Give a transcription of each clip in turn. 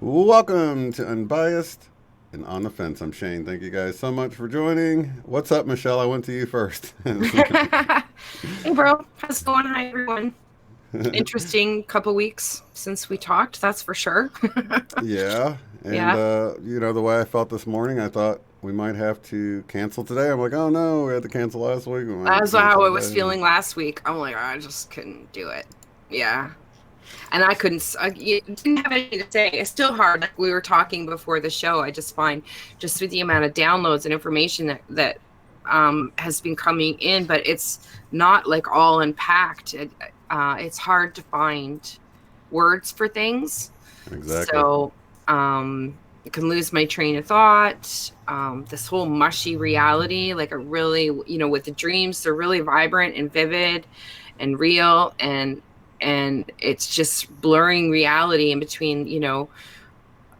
Welcome to Unbiased and On the Fence. I'm Shane. Thank you guys so much for joining. What's up, Michelle? I went to you first. Hey, bro. How's it going? Hi, everyone. Interesting couple weeks since we talked, that's for sure. Yeah, and Yeah. the way I felt this morning, I thought we might have to cancel today. I'm like, oh no, we had to cancel last week. We might have to That's how cancel I was today. feeling last week. I'm like, I just couldn't do it. Yeah. And I couldn't, didn't have anything to say. It's still hard. Like we were talking before the show, I just find just with the amount of downloads and information that has been coming in, but it's not like all unpacked. It's hard to find words for things. Exactly. So I can lose my train of thought. This whole mushy reality, like a really, with the dreams, they're really vibrant and vivid and real, and it's just blurring reality in between,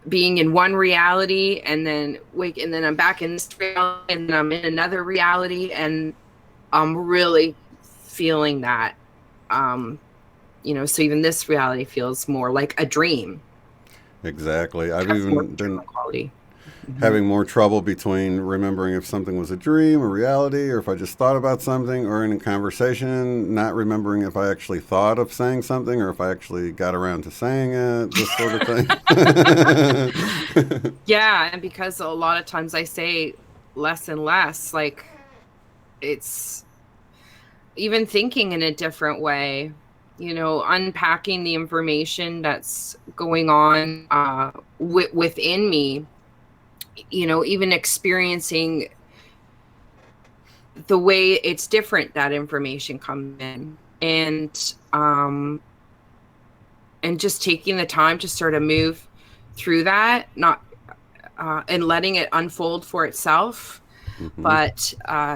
being in one reality and then wake, and then I'm back in this reality and then I'm in another reality, and I'm really feeling that. So even this reality feels more like a dream. Exactly. I've Has more even been dream quality. having more trouble between remembering if something was a dream or reality, or if I just thought about something, or in a conversation, not remembering if I actually thought of saying something or if I actually got around to saying it, this sort of thing. Yeah, and because a lot of times I say less and less, like it's even thinking in a different way, unpacking the information that's going on within me, even experiencing the way it's different that information comes in, and just taking the time to sort of move through that, not and letting it unfold for itself. Hmm. But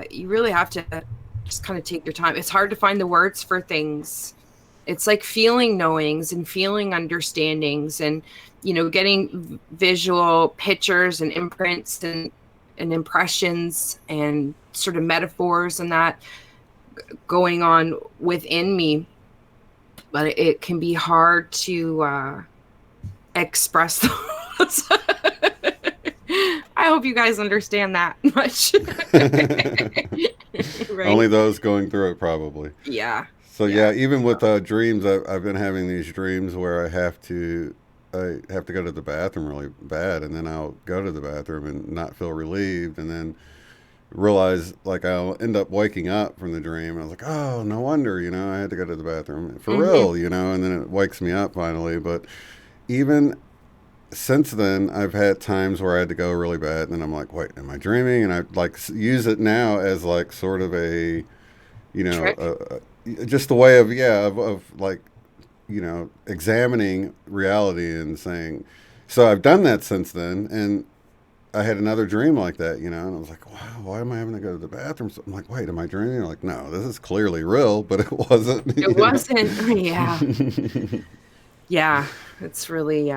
you really have to just kind of take your time. It's hard to find the words for things. It's like feeling knowings and feeling understandings, and getting visual pictures and imprints and impressions and sort of metaphors and that going on within me. But it can be hard to express those. I hope you guys understand that much. Only Right? those going through it, probably. Yeah. So Yeah. yeah, even with dreams, I've been having these dreams where I have to go to the bathroom really bad, and then I'll go to the bathroom and not feel relieved, and then realize like I'll end up waking up from the dream. And I was like, oh, no wonder, I had to go to the bathroom for Hmm. real, and then it wakes me up finally. But even since then, I've had times where I had to go really bad, and then I'm like, wait, am I dreaming? And I like use it now as like sort of a, you know, Trick. just a way of of like examining reality and saying. So I've done that since then, and I had another dream like that, and I was like, wow, why am I having to go to the bathroom? So I'm like, wait, am I dreaming? I'm like, no, this is clearly real, but it wasn't, It wasn't. Yeah. Yeah. It's really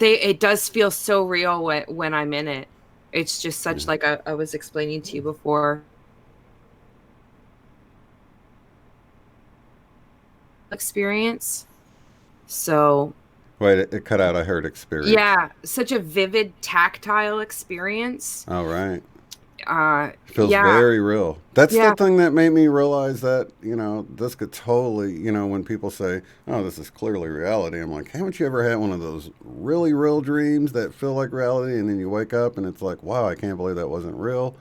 it does feel so real when I'm in it. It's just Yeah. such, like I was explaining to you before, experience. So Wait, it cut out. I heard experience. yeah, such a vivid tactile experience. All right. Feels Yeah. very real. That's the Yeah. thing that made me realize that, this could totally, when people say, oh, this is clearly reality, I'm like, haven't you ever had one of those really real dreams that feel like reality and then you wake up and it's like, wow, I can't believe that wasn't real?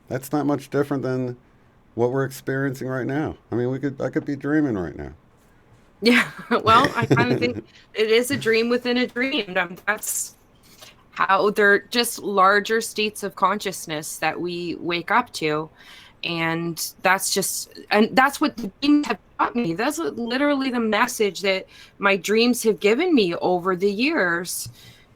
That's not much different than what we're experiencing right now. I mean, I could be dreaming right now. Yeah. Well, I kind of think it is a dream within a dream. That's how they're just larger states of consciousness that we wake up to. And that's what the dreams have taught me. That's literally the message that my dreams have given me over the years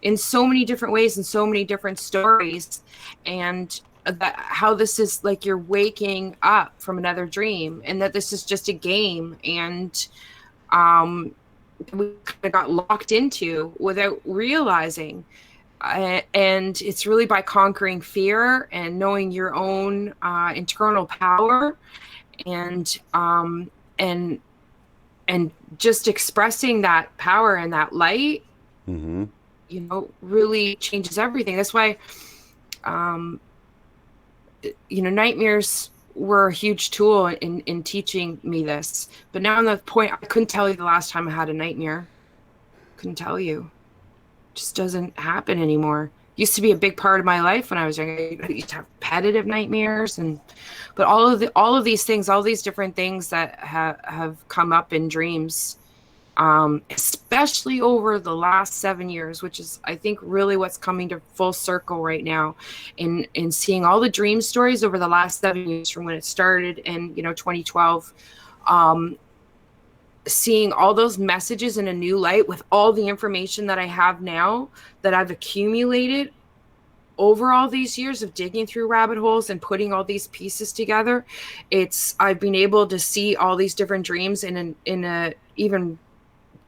in so many different ways and so many different stories. And that how this is like you're waking up from another dream, and that this is just a game, and um we kind of got locked into without realizing. And it's really by conquering fear and knowing your own internal power, and and and just expressing that power and that light, Mm-hmm. Really changes everything. That's why, um, nightmares were a huge tool in teaching me this. But now I'm at the point, I couldn't tell you the last time I had a nightmare. Couldn't tell you. Just doesn't happen anymore. Used to be a big part of my life when I was younger. I used to have repetitive nightmares, but all of these things, all these different things that have come up in dreams, especially over the last 7 years, which is, I think, really what's coming to full circle right now, in seeing all the dream stories over the last 7 years from when it started in 2012. Um, Seeing all those messages in a new light with all the information that I have now, that I've accumulated over all these years of digging through rabbit holes and putting all these pieces together. I've been able to see all these different dreams in a even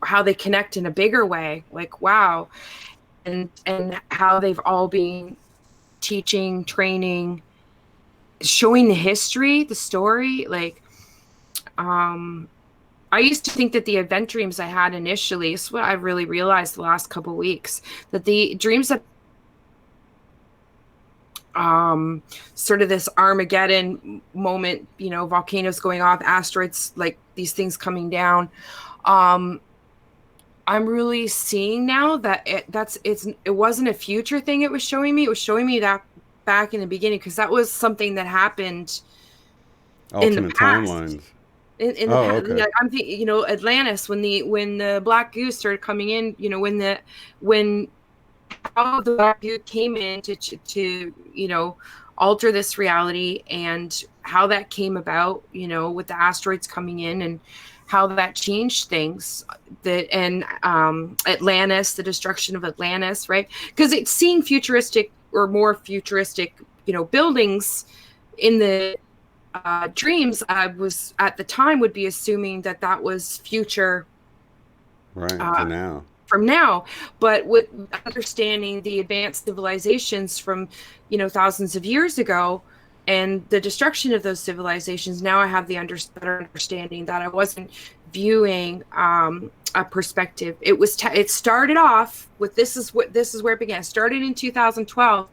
how they connect in a bigger way, like, wow. And how they've all been teaching, training, showing the history, the story. Like, I used to think that the event dreams I had initially, this is what I really realized the last couple of weeks, that the dreams that sort of this Armageddon moment, volcanoes going off, asteroids, like these things coming down. I'm really seeing now that it wasn't a future thing it was showing me. It was showing me that back in the beginning, because that was something that happened in the Alternate past. timelines. In the Oh, past, okay. I'm thinking, Atlantis, when the black goo started coming in, when how the black goo came in to alter this reality, and how that came about, with the asteroids coming in, and how that changed things. And Atlantis, the destruction of Atlantis, right? Because it's seeing futuristic or more futuristic, buildings in the dreams. I was at the time would be assuming that was future, Right, to now. from now, but with understanding the advanced civilizations from thousands of years ago, and the destruction of those civilizations, now I have the better understanding that I wasn't viewing a perspective. It started off with, this is where it began. It started in 2012,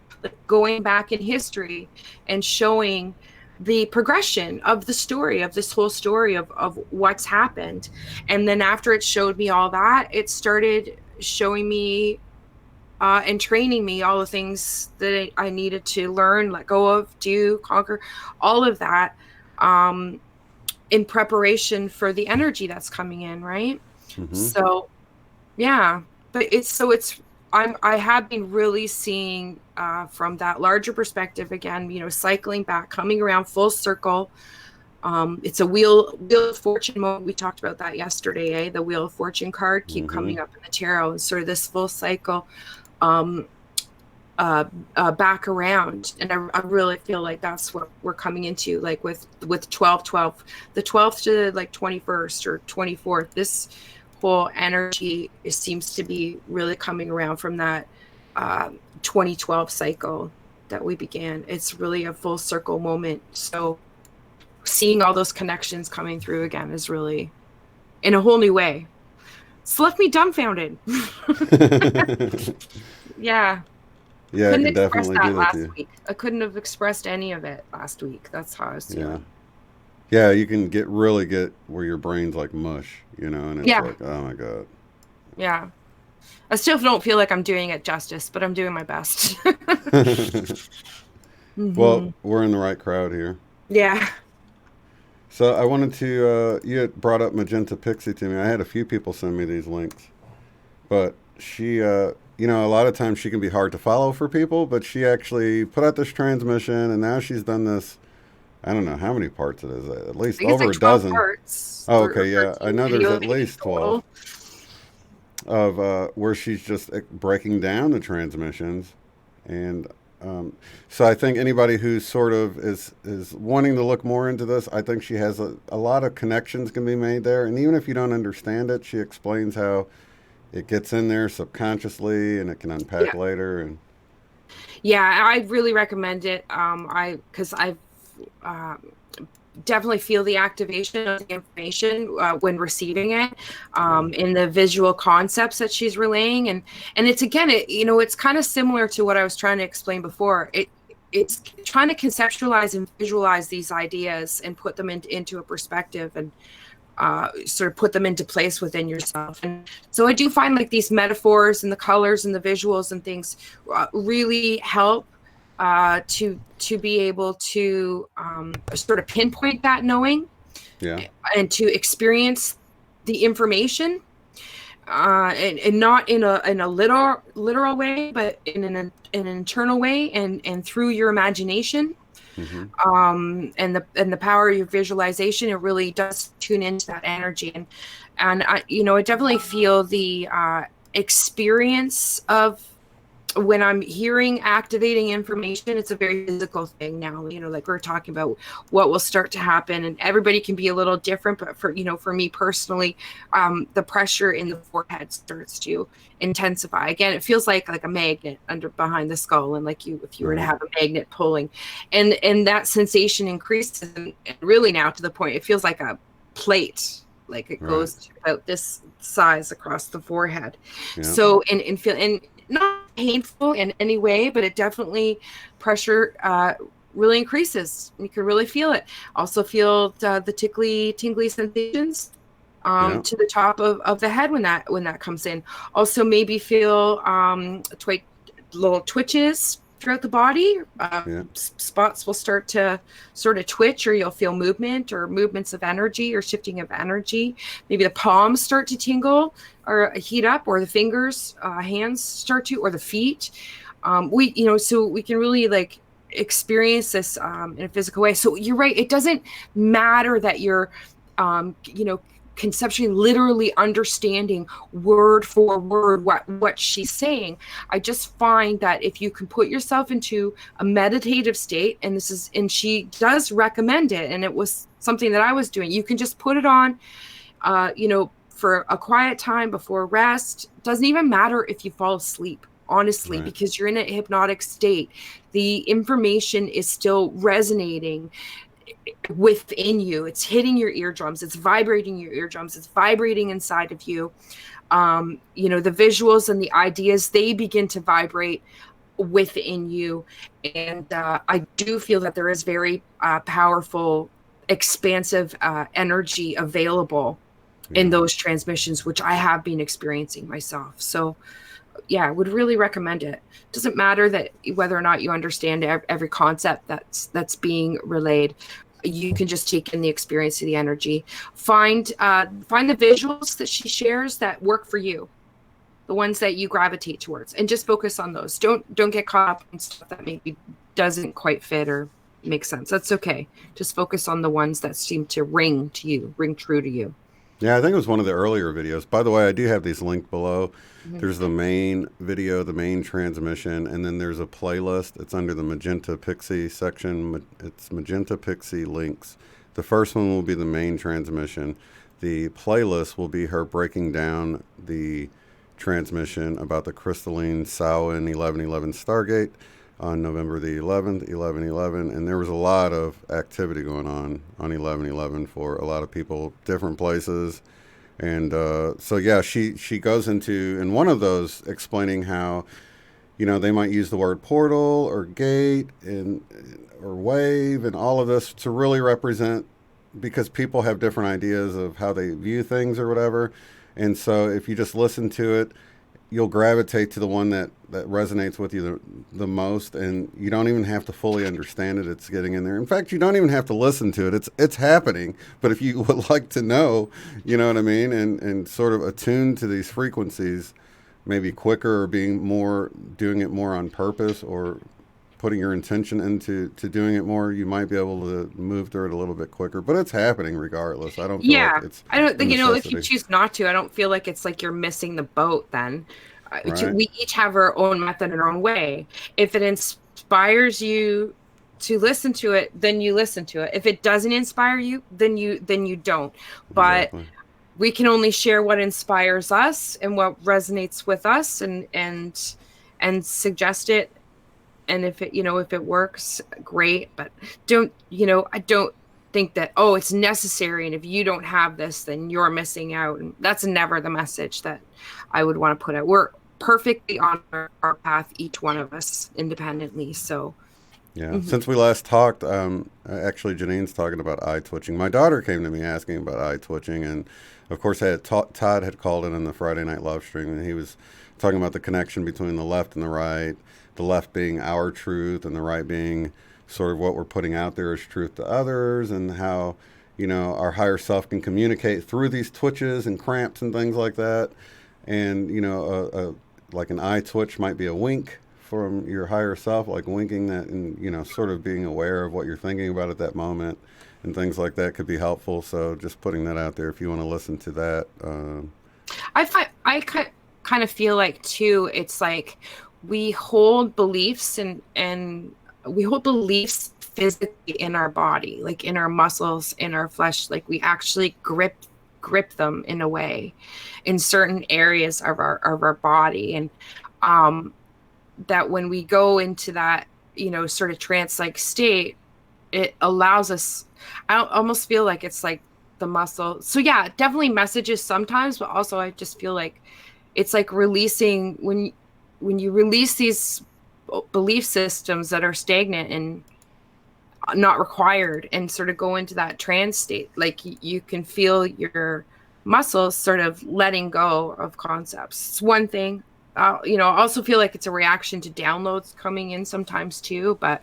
going back in history and showing the progression of the story, of this whole story of what's happened. And then after it showed me all that, it started showing me and training me all the things that I needed to learn, let go of, do, conquer, all of that, in preparation for the energy that's coming in, right? Mm-hmm. So yeah, but I have been really seeing from that larger perspective again, cycling back, coming around full circle. It's a wheel of fortune moment. We talked about that yesterday, the wheel of fortune card keep Mm-hmm. coming up in the tarot, and sort of this full cycle back around. And I really feel like that's what we're coming into, like with 12/12, the 12th to like 21st or 24th. This whole energy seems to be really coming around from that 2012 cycle that we began. It's really a full circle moment. So seeing all those connections coming through again is really in a whole new way. It's left me dumbfounded. Yeah. Yeah, I Couldn't can express definitely do that that to last you. week. I couldn't have expressed any of it last week. That's how I was Yeah. feeling. Yeah, you can really get where your brain's like mush, and it's Yeah. like, oh my God. Yeah. I still don't feel like I'm doing it justice, but I'm doing my best. Well, Hmm. we're in the right crowd here. Yeah. So I wanted to, you had brought up Magenta Pixie to me. I had a few people send me these links, but she, a lot of times she can be hard to follow for people, but she actually put out this transmission, and now she's done this. I don't know how many parts it is, at I least think it's over like a 12 dozen. parts Oh, or okay, yeah. I 13 know there's video at maybe least 12 total. of where she's just breaking down the transmissions. And so I think anybody who sort of is wanting to look more into this, I think she has a lot of connections can be made there. And even if you don't understand it, she explains how it gets in there subconsciously and it can unpack Yeah. later. And Yeah, I really recommend it. Because I've uh, definitely feel the activation of the information when receiving it, in the visual concepts that she's relaying. And it's, again, it's kind of similar to what I was trying to explain before. It's trying to conceptualize and visualize these ideas and put them into a perspective, and sort of put them into place within yourself. And so I do find like these metaphors and the colors and the visuals and things really help to be able to sort of pinpoint that knowing, and to experience the information, and not in a literal way, but in an internal way, and through your imagination. And the power of your visualization, it really does tune into that energy. And I, I definitely feel the experience of when I'm hearing activating information. It's a very physical thing now, like we're talking about what will start to happen, and everybody can be a little different, but for me personally, the pressure in the forehead starts to intensify. Again, it feels like a magnet behind the skull, and if you were to have a magnet pulling, and that sensation increases, and really now to the point it feels like a plate, like it goes to about this size across the forehead. So and feel, and not painful in any way, but it definitely pressure really increases. You can really feel it. Also feel the tingly sensations to the top of the head when that comes in. Also maybe feel little twitches throughout the body. Spots will start to sort of twitch, or you'll feel movement or movements of energy or shifting of energy. Maybe the palms start to tingle or heat up, or the fingers, hands start to, or the feet. So we can really experience this in a physical way. So you're right. It doesn't matter that you're, conceptually, literally understanding word for word what she's saying. I just find that if you can put yourself into a meditative state, and she does recommend it, and it was something that I was doing. You can just put it on, for a quiet time before rest. Doesn't even matter if you fall asleep, honestly, because you're in a hypnotic state. The information is still resonating within you. It's hitting your eardrums. It's vibrating your eardrums. It's vibrating inside of you. The visuals and the ideas, they begin to vibrate within you. And I do feel that there is very powerful, expansive energy available in those transmissions, which I have been experiencing myself. So I would really recommend it. Doesn't matter that whether or not you understand every concept that's being relayed. You can just take in the experience of the energy. Find the visuals that she shares that work for you, the ones that you gravitate towards, and just focus on those. Don't get caught up in stuff that maybe doesn't quite fit or make sense. That's okay. Just focus on the ones that seem to ring true to you. Yeah, I think it was one of the earlier videos. By the way, I do have these linked below. There's the main video, the main transmission, and then there's a playlist. It's under the Magenta Pixie section. It's Magenta Pixie links. The first one will be the main transmission. The playlist will be her breaking down the transmission about the Krystalline Samhain 1111 Stargate on November the 11th, 11/11, and there was a lot of activity going on 11/11 for a lot of people, different places. And she goes into, in one of those, explaining how, they might use the word portal or gate or wave and all of this to really represent, because people have different ideas of how they view things or whatever. And so if you just listen to it, you'll gravitate to the one that resonates with you the most, and you don't even have to fully understand it. It's getting in there. In fact, you don't even have to listen to it. It's happening. But if you would like to know, you know what I mean, and sort of attune to these frequencies, maybe quicker, or doing it more on purpose, or putting your intention into doing it more, you might be able to move through it a little bit quicker. But it's happening regardless. I don't feel like it's I don't think, if you choose not to, I don't feel like it's like you're missing the boat then. We each have our own method and our own way. If it inspires you to listen to it, then you listen to it. If it doesn't inspire you, then you don't. But we can only share what inspires us and what resonates with us, and suggest it. And if it works, great. But I don't think that, oh, it's necessary, and if you don't have this, then you're missing out. And that's never the message that I would want to put out. We're perfectly on our path, each one of us independently. So Yeah. Since we last talked, actually Janine's talking about eye twitching. My daughter came to me asking about eye twitching, and of course, Todd had called in on the Friday Night Love Stream, and he was talking about the connection between the left and the right. The left being our truth, and the right being sort of what we're putting out there as truth to others, and how, you know, our higher self can communicate through these twitches and cramps and things like that. And, you know, like an eye twitch might be a wink from your higher self, like winking that, and, you know, sort of being aware of what you're thinking about at that moment, and things like that could be helpful. So just putting that out there if you want to listen to that. I kind of feel like too, it's like we hold beliefs and we hold beliefs physically in our body, like in our muscles, in our flesh, like we actually grip them in a way in certain areas of our body. And that when we go into that, you know, sort of trance-like state, it allows us, I almost feel like it's like the muscle. So yeah, definitely messages sometimes, but also I just feel like it's like releasing, when you release these belief systems that are stagnant and not required, and sort of go into that trance state, like you can feel your muscles sort of letting go of concepts. It's one thing. You know, I also feel like it's a reaction to downloads coming in sometimes too, but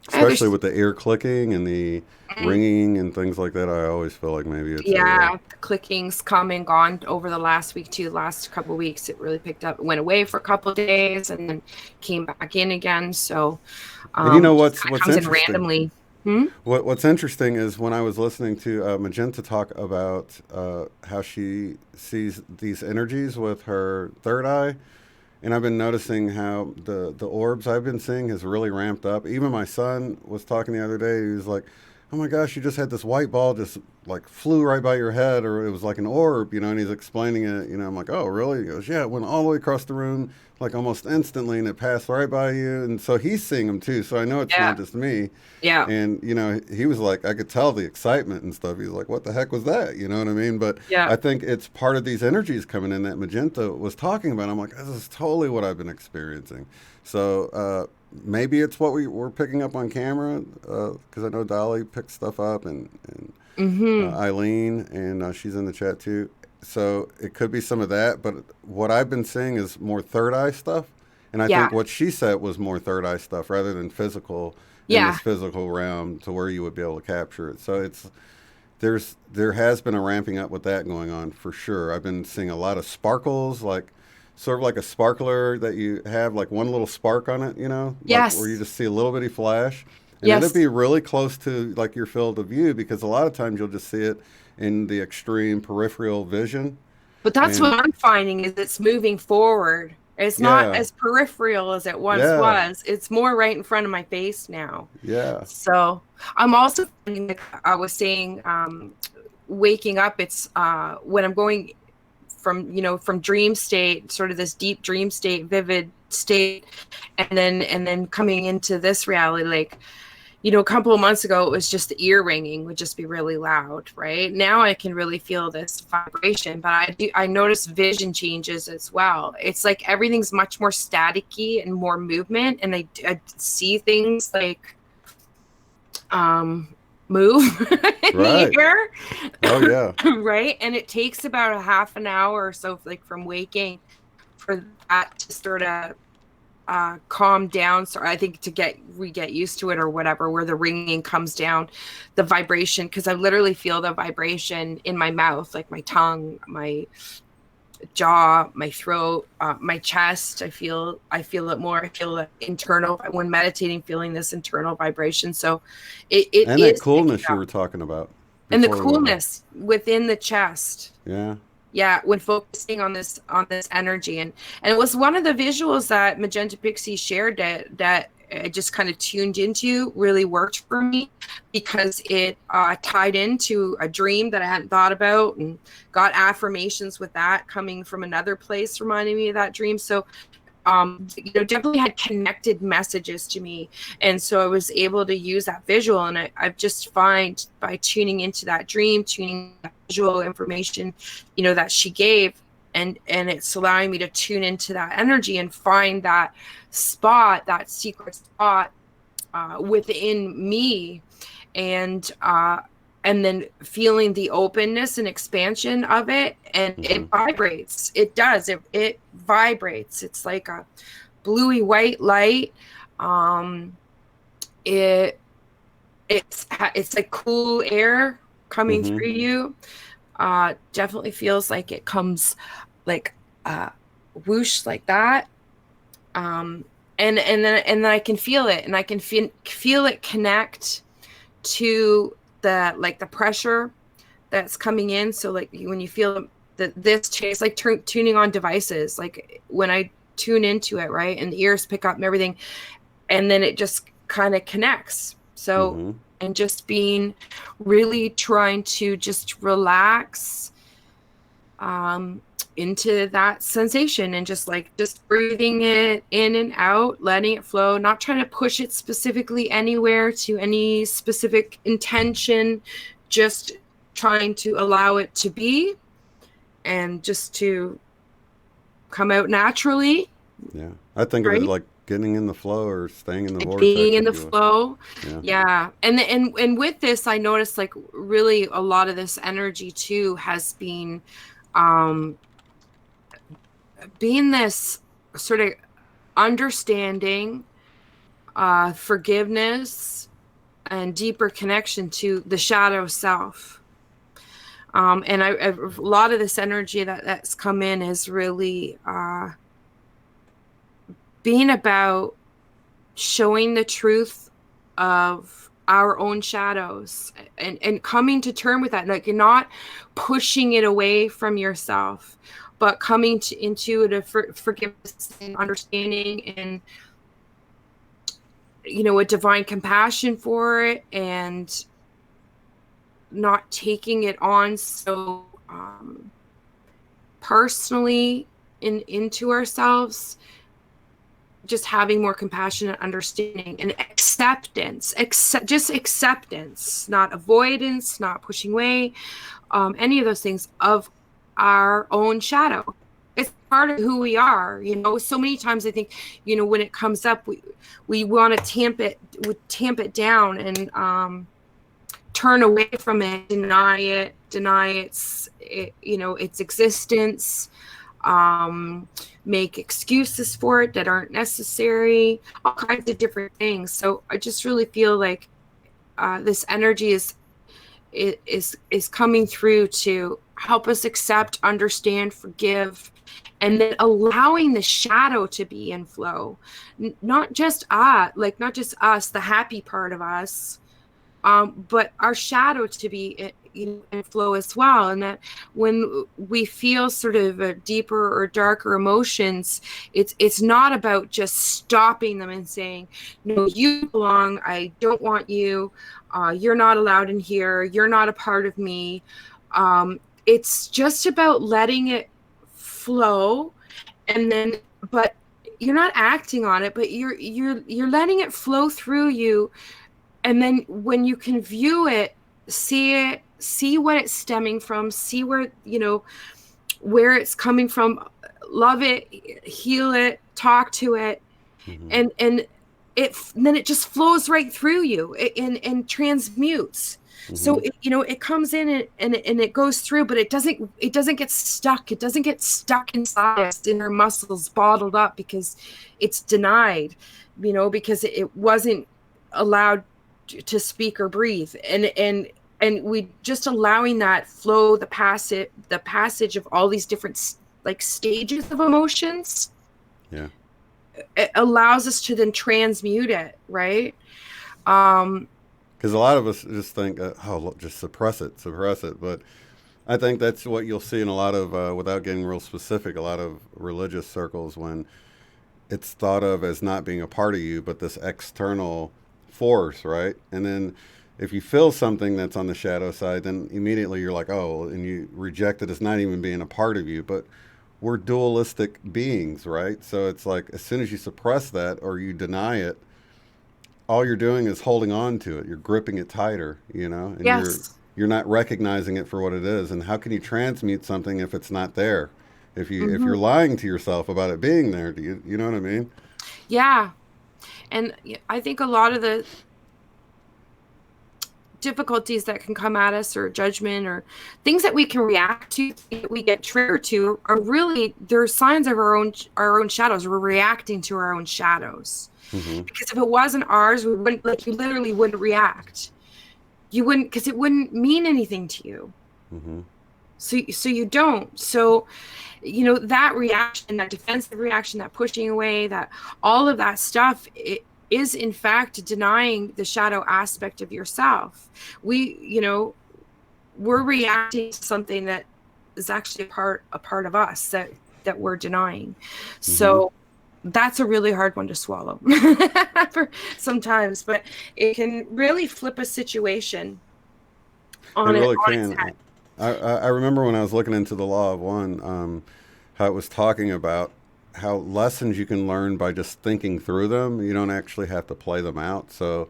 especially with the ear clicking and the ringing and things like that, I always feel like maybe it's the clicking's come and gone over the last week too. Last couple of weeks it really picked up. It went away for a couple of days and then came back in again. So and you know what's comes interesting? in randomly. What's interesting is when I was listening to Magenta talk about how she sees these energies with her third eye, and I've been noticing how the orbs I've been seeing has really ramped up. Even my son was talking the other day. He was like, oh my gosh, you just had this white ball just like flew right by your head, or it was like an orb, you know, and he's explaining it, you know. I'm like, oh, really? He goes, yeah, it went all the way across the room, like almost instantly, and it passed right by you. And so he's seeing them too. So I know it's not just me. Yeah. And, you know, he was like, I could tell the excitement and stuff. He's like, what the heck was that? You know what I mean? But I think it's part of these energies coming in that Magenta was talking about. I'm like, this is totally what I've been experiencing. So maybe it's what we're picking up on camera, because I know Dolly picked stuff up, and Eileen, and she's in the chat too. So it could be some of that. But what I've been seeing is more third eye stuff. And I think what she said was more third eye stuff rather than physical. In this physical realm, to where you would be able to capture it. So there has been a ramping up with that going on for sure. I've been seeing a lot of sparkles, like sort of like a sparkler that you have like one little spark on it, you know, like where you just see a little bitty flash. And it'd be really close to like your field of view, because a lot of times you'll just see it in the extreme peripheral vision. But that's what I'm finding, is it's moving forward. It's not as peripheral as it once was. It's more right in front of my face now. Yeah. So I'm also finding, like I was saying, waking up, it's when I'm going from dream state, sort of this deep dream state, vivid state, and then coming into this reality, like, you know, a couple of months ago, it was just the ear ringing would just be really loud, right? Now I can really feel this vibration, but I notice vision changes as well. It's like everything's much more staticky and more movement, and I see things like move in the air. Oh yeah. Right? And it takes about a half an hour or so, like from waking, for that to sort of calm down. So I think we get used to it or whatever, where the ringing comes down, the vibration, because I literally feel the vibration in my mouth, like my tongue, my jaw, my throat, my chest. I feel it more. I feel the internal, when meditating, feeling this internal vibration. So it and is that coolness you were talking about, and the coolness within the chest. Yeah, when focusing on this energy, and it was one of the visuals that Magenta Pixie shared that I just kind of tuned into, really worked for me, because it tied into a dream that I hadn't thought about, and got affirmations with that coming from another place reminding me of that dream. So definitely had connected messages to me. And so I was able to use that visual. And I've just find by tuning into that dream, tuning that visual information, that she gave, and it's allowing me to tune into that energy and find that spot, that secret spot within me. And then feeling the openness and expansion of it, and Mm-hmm. it vibrates. It does. It vibrates. It's like a bluey white light. It's like cool air coming Mm-hmm. through you. Definitely feels like it comes like whoosh like that. And then I can feel it, and I can feel it connect to the pressure that's coming in. So like when you feel this change, it's like tuning on devices. Like when I tune into it, right, and the ears pick up and everything, and then it just kind of connects. So, Mm-hmm. and just being really trying to just relax into that sensation, and just breathing it in and out, letting it flow, not trying to push it specifically anywhere to any specific intention, just trying to allow it to be and just to come out naturally, Yeah. I think of it right? like getting in the flow or staying in the Being vortex, in if the you will. flow. Yeah. Yeah. And with this, I noticed like really a lot of this energy too has been um being this sort of understanding, forgiveness, and deeper connection to the shadow self. And a lot of this energy that's come in is really being about showing the truth of our own shadows, and coming to term with that. Like, you're not pushing it away from yourself, but coming into it, forgiveness and understanding, and a divine compassion for it, and not taking it on so personally into ourselves. Just having more compassion and understanding and acceptance, just acceptance, not avoidance, not pushing away, any of those things of our own shadow. It's part of who we are. So many times I think, when it comes up, we want to tamp it down, and turn away from it, deny its existence, make excuses for it that aren't necessary, all kinds of different things. So I just really feel like this energy is coming through to help us accept, understand, forgive, and then allowing the shadow to be in flow. Not just us, the happy part of us, but our shadow to be in flow as well. And that when we feel sort of a deeper or darker emotions, it's not about just stopping them and saying, no, you belong, I don't want you, you're not allowed in here, you're not a part of me. It's just about letting it flow, and then, but you're not acting on it, but you're letting it flow through you. And then when you can view it, see what it's stemming from, see where it's coming from, love it, heal it, talk to it, Mm-hmm. and then it just flows right through you, and transmutes. Mm-hmm. So it comes in, and it goes through, but it doesn't get stuck. It doesn't get stuck inside us, in our muscles, bottled up, because it's denied, because it wasn't allowed to speak or breathe. And we just allowing that flow, the passage of all these different stages of emotions, Yeah. it allows us to then transmute it, right? um Because a lot of us just think, oh, look, just suppress it, suppress it. But I think that's what you'll see in a lot of, without getting real specific, a lot of religious circles, when it's thought of as not being a part of you, but this external force, right? And then if you feel something that's on the shadow side, then immediately you're like, oh, and you reject it as not even being a part of you. But we're dualistic beings, right? So it's like as soon as you suppress that or you deny it, all you're doing is holding on to it. You're gripping it tighter, you know, and Yes. you're not recognizing it for what it is. And how can you transmute something if it's not there? If Hmm. you're lying to yourself about it being there, do you know what I mean? Yeah. And I think a lot of the difficulties that can come at us, or judgment, or things that we can react to, that we get triggered to, are really, they're signs of our own shadows. We're reacting to our own shadows. Mm-hmm. Because if it wasn't ours, we wouldn't, like, you literally wouldn't react. You wouldn't, because it wouldn't mean anything to you. Mm-hmm. So you don't. So, that reaction, that defensive reaction, that pushing away, that all of that stuff, it is in fact denying the shadow aspect of yourself. We're reacting to something that is actually a part of us that we're denying. Mm-hmm. So that's a really hard one to swallow for sometimes, but it can really flip a situation It on really its can. head. I remember when I was looking into the law of one, how it was talking about how lessons you can learn by just thinking through them. You don't actually have to play them out. So,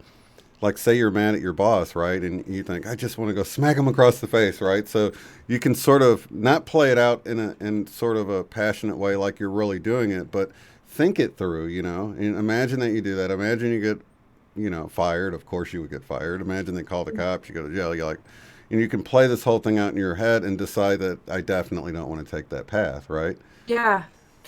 like, say you're mad at your boss, right? And you think, I just want to go smack him across the face, right? So you can sort of not play it out in sort of a passionate way like you're really doing it, but think it through, you know? And imagine that you do that. Imagine you get, fired. Of course you would get fired. Imagine they call the cops, you go to jail. You're like, and you can play this whole thing out in your head and decide that I definitely don't want to take that path, right? Yeah.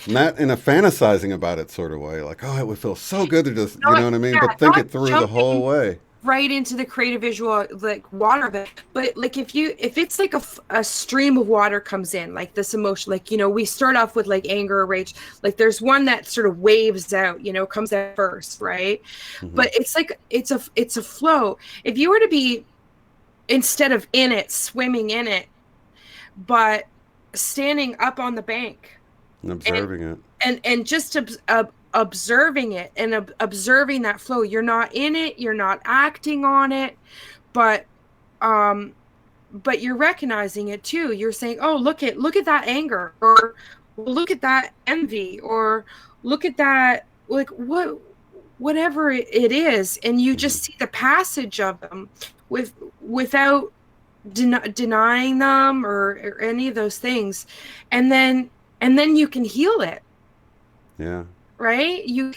Not in a fantasizing about it sort of way, like, oh, it would feel so good to just, you know Not, what I mean? yeah, But think not it through the whole jumping way. right into the creative visual, like, water of it. But like, if it's like a stream of water comes in, like this emotion, like, we start off with like anger or rage, like there's one that sort of waves out, comes out first, right? Hmm. But it's like it's a flow. If you were to be, instead of in it, swimming in it, but standing up on the bank And and observing it. and just observing it, and observing that flow. You're not in it, you're not acting on it, but you're recognizing it too. You're saying, oh, look at that anger, or look at that envy, or look at that, like, whatever it is, and you Hmm. just see the passage of them without denying them, or any of those things. And then you can heal it, Yeah. right? You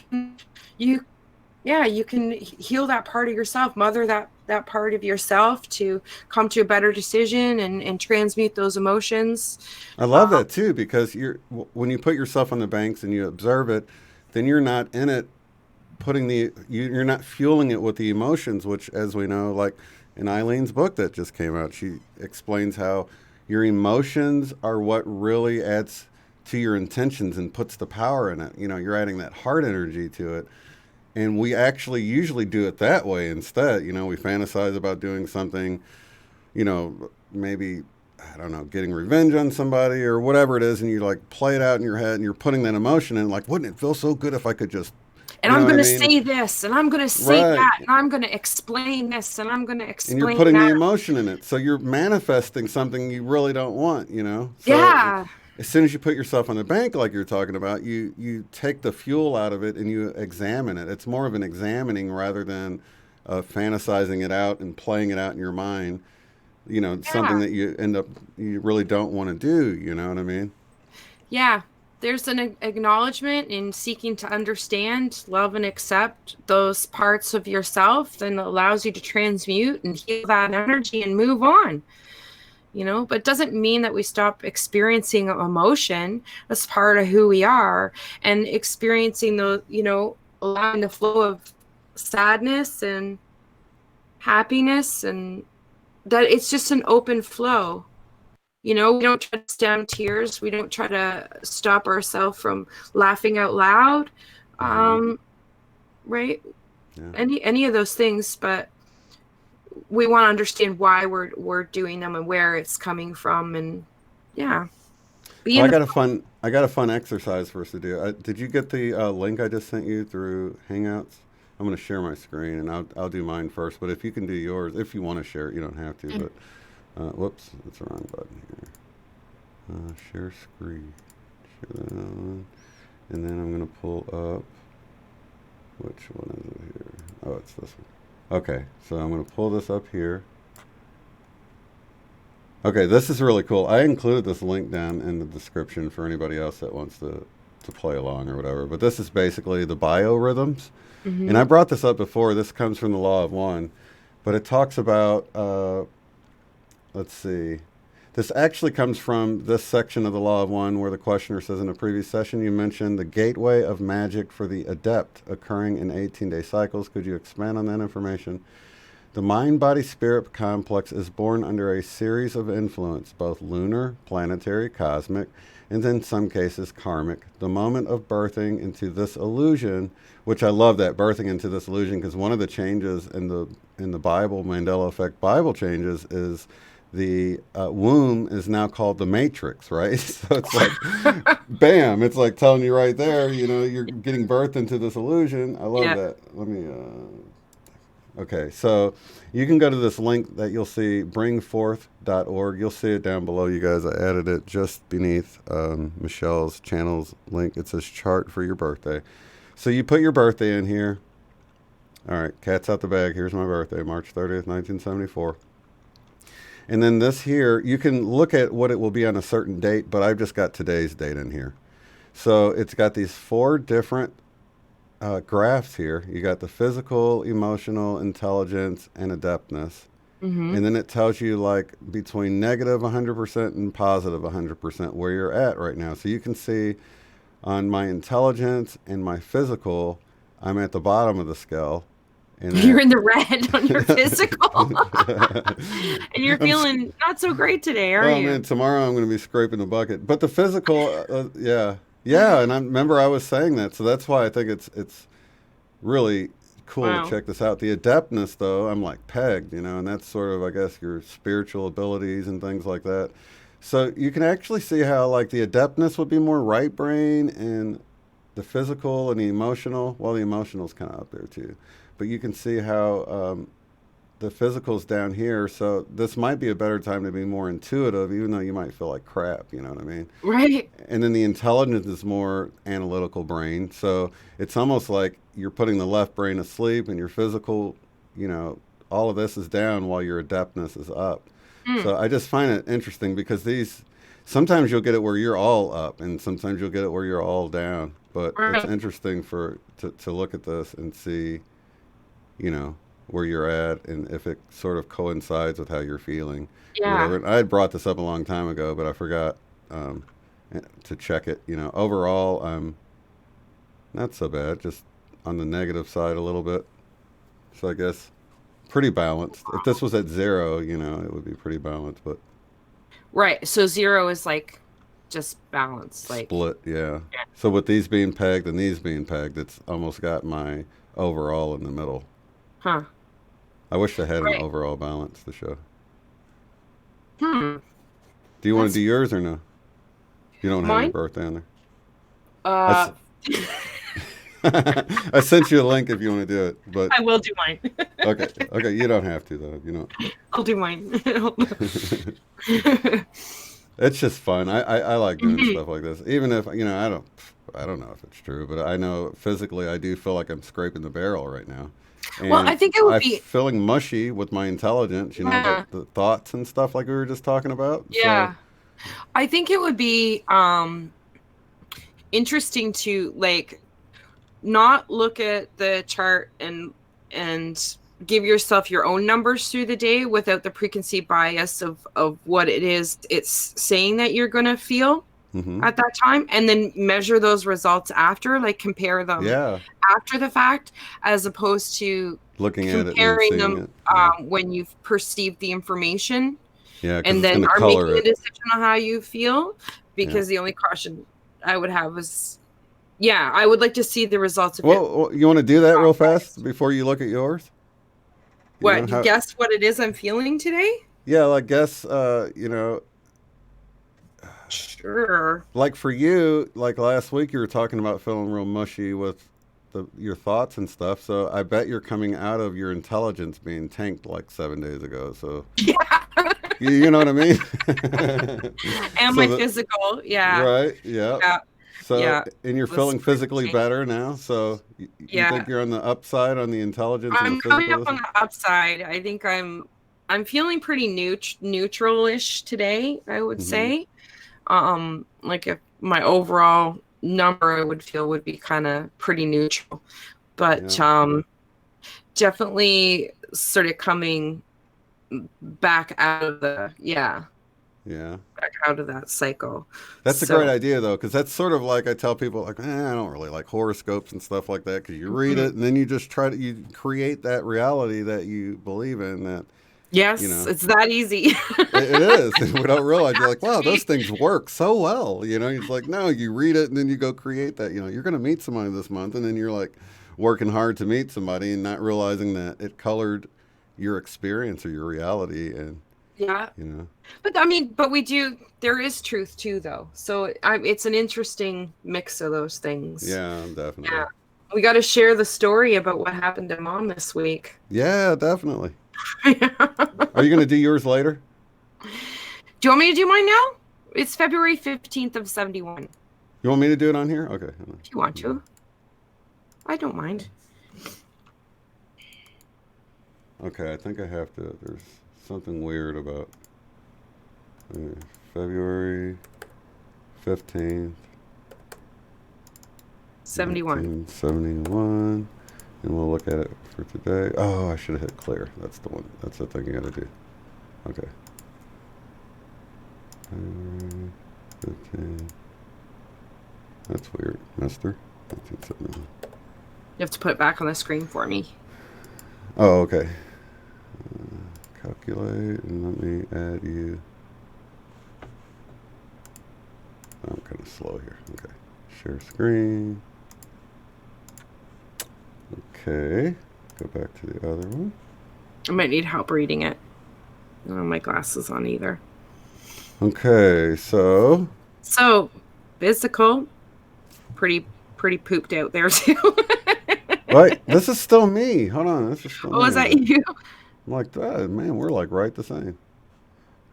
Yeah, you can heal that part of yourself, mother that part of yourself, to come to a better decision, and transmute those emotions. I love that too because when you put yourself on the banks and you observe it, then you're not in it you're not fueling it with the emotions, which, as we know, like in Eileen's book that just came out, she explains how your emotions are what really adds to your intentions and puts the power in it. You're adding that heart energy to it. And we actually usually do it that way instead. We fantasize about doing something, maybe, I don't know, getting revenge on somebody or whatever it is. And you like play it out in your head and you're putting that emotion in, like, wouldn't it feel so good if I could just, And you know I'm what I going to mean? say this, and I'm going to say Right. that, and I'm going to explain this, and I'm going to And you're explain putting the that. emotion in it. So you're manifesting something you really don't want. So Yeah. as soon as you put yourself on the bank, like you're talking about, you take the fuel out of it and you examine it. It's more of an examining rather than fantasizing it out and playing it out in your mind. Something Yeah. that you really don't want to do. You know what I mean? Yeah. There's an acknowledgement in seeking to understand, love, and accept those parts of yourself, then allows you to transmute and heal that energy and move on. But it doesn't mean that we stop experiencing emotion. That's part of who we are. And experiencing allowing the flow of sadness and happiness, and that it's just an open flow. We don't try to stem tears. We don't try to stop ourselves from laughing out loud. Mm-hmm. Right? Yeah. Any of those things, but we want to understand why we're doing them and where it's coming from, and yeah. Well, I got a fun exercise for us to do. Did you get the link I just sent you through Hangouts? I'm going to share my screen and I'll do mine first. But if you can do yours, if you want to share it, you don't have to. But whoops, that's the wrong button here. Share screen. And then I'm going to pull up. Which one is it here? Oh, it's this one. Okay, so I'm going to pull this up here. Okay, this is really cool. I included this link down in the description for anybody else that wants to play along or whatever. But this is basically the biorhythms. Mm-hmm. And I brought this up before. This comes from the Law of One. But it talks about, let's see. This actually comes from this section of the Law of One where the questioner says in a previous session, you mentioned the gateway of magic for the adept occurring in 18-day cycles. Could you expand on that information? The mind-body-spirit complex is born under a series of influence, both lunar, planetary, cosmic, and in some cases karmic. The moment of birthing into this illusion, which I love that, birthing into this illusion, because one of the changes in the Bible, Mandela Effect Bible changes, is the womb is now called the matrix, right? So it's like, bam, it's like telling you right there, you're getting birthed into this illusion. I love that. Let me... Okay, so you can go to this link that you'll see, bringforth.org. You'll see it down below, you guys. I added it just beneath Michelle's channel's link. It says chart for your birthday. So you put your birthday in here. All right, cat's out the bag. Here's my birthday, March 30th, 1974. And then this here, you can look at what it will be on a certain date, but I've just got today's date in here. So it's got these 4 different graphs here. You got the physical, emotional, intelligence, and adeptness. Mm-hmm. And then it tells you like between negative 100% and positive 100% where you're at right now. So you can see on my intelligence and my physical, I'm at the bottom of the scale. And you're in the red on your physical. And you're feeling not so great today, are you? Man, tomorrow I'm going to be scraping the bucket. But the physical, yeah, and I remember I was saying that, so that's why I think it's really cool to check this out. The adeptness, though, I'm like pegged, and that's sort of, I guess, your spiritual abilities and things like that. So you can actually see how, like, the adeptness would be more right brain, and the physical and the emotional, well, the emotional's kind of up there, too. But you can see how the physical's down here, so this might be a better time to be more intuitive, even though you might feel like crap, you know what I mean? Right. And then the intelligence is more analytical brain, so it's almost like you're putting the left brain asleep and your physical, all of this is down while your adeptness is up. So I just find it interesting because sometimes you'll get it where you're all up and sometimes you'll get it where you're all down. But it's interesting to look at this and see, where you're at and if it sort of coincides with how you're feeling. Yeah. I had brought this up a long time ago, but I forgot to check it. Overall, I'm not so bad, just on the negative side a little bit. So I guess pretty balanced. If this was at 0, it would be pretty balanced, but. Right. So 0 is like just balanced. Like split, yeah. So with these being pegged and these being pegged, it's almost got my overall in the middle. Huh. I wish I had an overall balance to show. Do you want to do yours or no? You don't have your birthday on there. I sent you a link if you want to do it, but I will do mine. Okay. You don't have to though. I'll do mine. It's just fun. I like doing stuff like this, even if I don't know if it's true, but I know physically I do feel like I'm scraping the barrel right now. And well, I think it would be feeling mushy with my intelligence, the thoughts and stuff like we were just talking about. Yeah. So, I think it would be interesting to like not look at the chart and give yourself your own numbers through the day without the preconceived bias of what it is it's saying that you're going to feel at that time, and then measure those results after, like compare them after the fact, as opposed to comparing them when you've perceived the information and then are making a decision on how you feel. Because the only caution I would have is I would like to see the results of well, you want to do that real fast before you look at yours? Guess what it is I'm feeling today? Yeah, like guess, Sure. Like for you, like last week you were talking about feeling real mushy with your thoughts and stuff. So I bet you're coming out of your intelligence being tanked like 7 days ago. So you know what I mean? And so my physical, Right, yeah. So, Yeah. and you're The feeling spring physically change. better now. So, you Yeah. think you're on the upside on the intelligence and the I'm coming up physical? on the upside. I think I'm feeling pretty neutral-ish today, I would Mm-hmm. say. Like if my overall number I would feel would be kind of pretty neutral. But Yeah. definitely sort of coming back out of the Yeah. back out of that cycle. That's a great So idea, though, because that's sort of like I tell people, like, I don't really like horoscopes and stuff like that, because you read mhm. it and then you just you create that reality that you believe in. That you Yes, know, it's that easy. it is. And we don't realize you're like, To wow, those me. things work so well. It's like, no, you read it and then you go create that. You're going to meet somebody this month, and then you're like working hard to meet somebody and not realizing that it colored your experience or your reality, and Yeah. you know, But I mean, but we do. There is truth too, though. So it's an interesting mix of those things. yeah, Yeah, definitely, we got to share the story about what happened to Mom this week. yeah, definitely. Do Are you going to do yours later? you want me to do mine now? It's February 15th of 71. You want me to do it on here? Okay. Hold on. If you want to, I don't mind. Okay, I think I have to. There's something weird about February 15th, 71. 1971. And we'll look at it for today. Oh, I should have hit clear. That's the one. That's the thing you got to do. Okay. February 15th. That's weird. Mister. 1971. You have to put it back on the screen for me. Oh, okay. Calculate, and let me add you. I'm kind of slow here. Okay. Share screen. Okay. Go back to the other one. I might need help reading it. I don't have my glasses on either. Okay, so. So, physical, pretty pooped out there too. Wait, this is still me. Hold on, this is still Oh, me. is that you? I'm like, that, man, we're like right the same.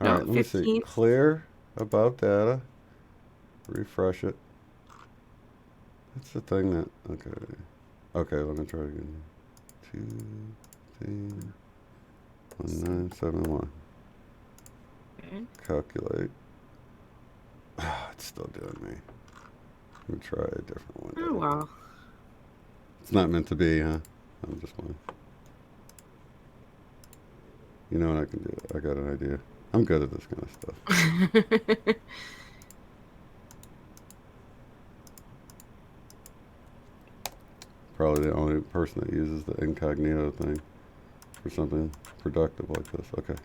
All No, right, let me see. 15th. Clear about data. Refresh it. That's the thing that. Okay. Okay, let me try again. 1971. Okay. Calculate. Ah, it's still doing me. Let me try a different one. Oh, well. It's not meant to be, huh? I'm just one. You know what I can do? I got an idea. I'm good at this kind of stuff. Probably the only person that uses the incognito thing for something productive like this. Okay.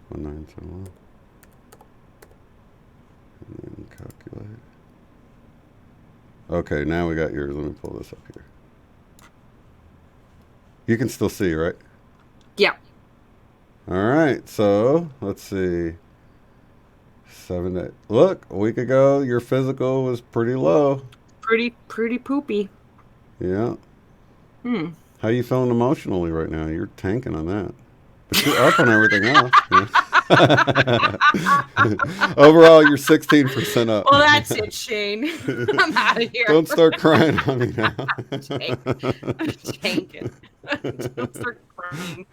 1971. And then calculate. Okay, now we got yours. Let me pull this up here. You can still see, right? Yeah. All right, so let's see. 7 days. Look, a week ago, your physical was pretty low. Pretty poopy. Yeah. Hmm. How you feeling emotionally right now? You're tanking on that. But you're up on everything else. Overall, you're 16% up. Well, that's it, Shane. I'm out of here. Don't start crying on me now. I'm tanking. Don't start crying.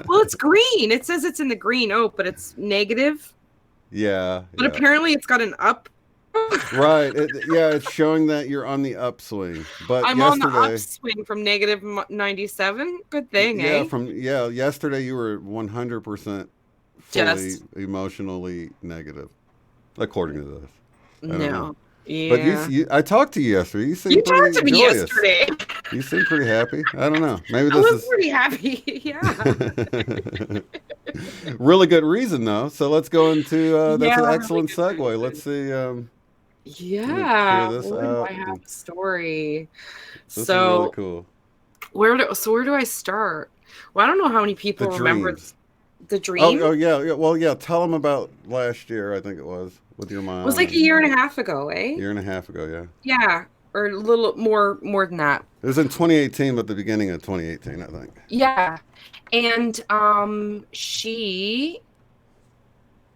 Well, it's green. It says it's in the green. Oh, but it's negative. Yeah. But apparently it's got an up. Right. It's showing that you're on the upswing. But I'm yesterday, on the upswing from negative 97. Good thing, eh? Yesterday you were 100% fully emotionally negative, according to this. I don't know. Yeah. But I talked to you yesterday. You seemed pretty talked to me joyous. Yesterday. You seem pretty happy. I don't know. Maybe I was pretty happy. Yeah. Really good reason though. So let's go into that's an excellent really segue. reason. Let's see. Yeah. Clear this Where out. do I have a story? This is really cool. Where do I start? Well, I don't know how many people remember the dream. Oh yeah. Well, yeah. Tell them about last year. I think it was with your mom. It was like a year and a half ago, eh? Year and a half ago, yeah. Yeah, or a little more than that. It was in 2018, but the beginning of 2018, I think. Yeah, and she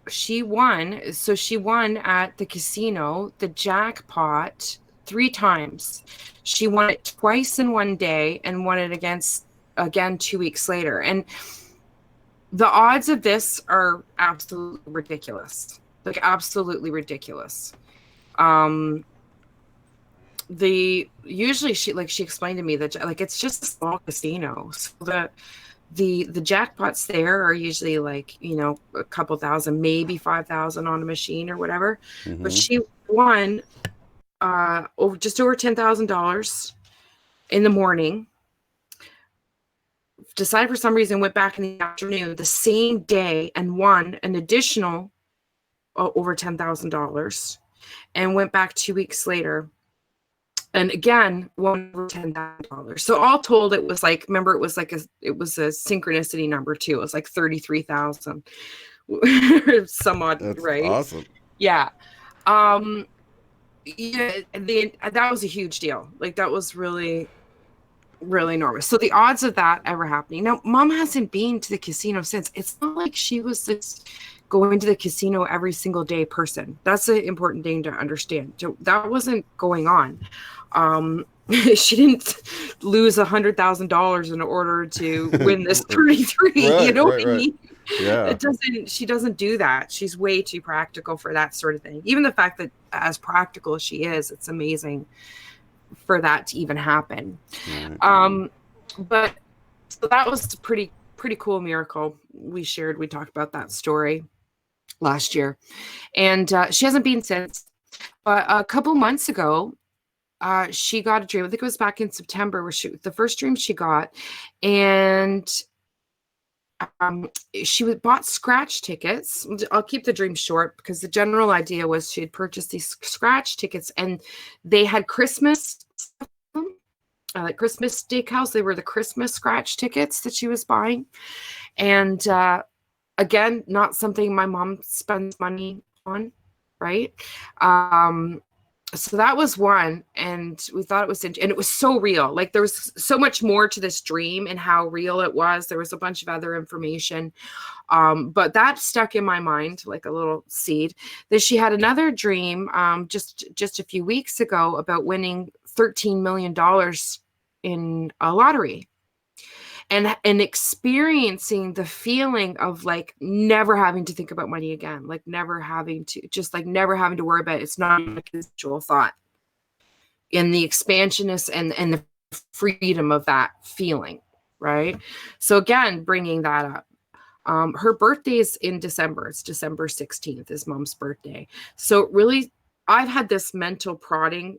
she won. So she won at the casino, the jackpot 3 times. She won it twice in one day and won it again 2 weeks later. And the odds of this are absolutely ridiculous. Like absolutely ridiculous. Usually she explained to me that like it's just a small casino. So the jackpots there are usually like, a couple thousand, maybe 5,000 on a machine or whatever. But she won just over $10,000 in the morning. Decided for some reason, went back in the afternoon the same day and won an additional over $10,000, and went back 2 weeks later and again won over $10,000. So all told, it was like, remember, it was a synchronicity number too. It was like 33,000 some odd. That's right? awesome. Yeah. Yeah, that was a huge deal. Like that was really, really enormous. So the odds of that ever happening. Now, Mom hasn't been to the casino since. It's not like she was this going to the casino every single day person. That's an important thing to understand. So that wasn't going on. She didn't lose $100,000 in order to win this 33. Right, you know right, what I mean? Yeah. She doesn't do that. She's way too practical for that sort of thing. Even the fact that as practical as she is, it's amazing for that to even happen. Right. But so that was a pretty cool miracle. We talked about that story last year, and she hasn't been since. But a couple months ago, she got a dream. I think it was back in September, where the first dream she got, and she bought scratch tickets. I'll keep the dream short because the general idea was she had purchased these scratch tickets, and they had Christmas, like Christmas steakhouse. They were the Christmas scratch tickets that she was buying, and again, not something my mom spends money on, right? So that was one, and we thought it was, and it was so real. Like there was so much more to this dream and how real it was. There was a bunch of other information, but that stuck in my mind like a little seed. Then she had another dream just a few weeks ago about winning $13 million in a lottery. And experiencing the feeling of like never having to think about money again, like never having to worry about it. It's not a consensual thought, and the expansionness and the freedom of that feeling, right? So again, bringing that up. Her birthday is in December. It's December 16th is Mom's birthday. So really, I've had this mental prodding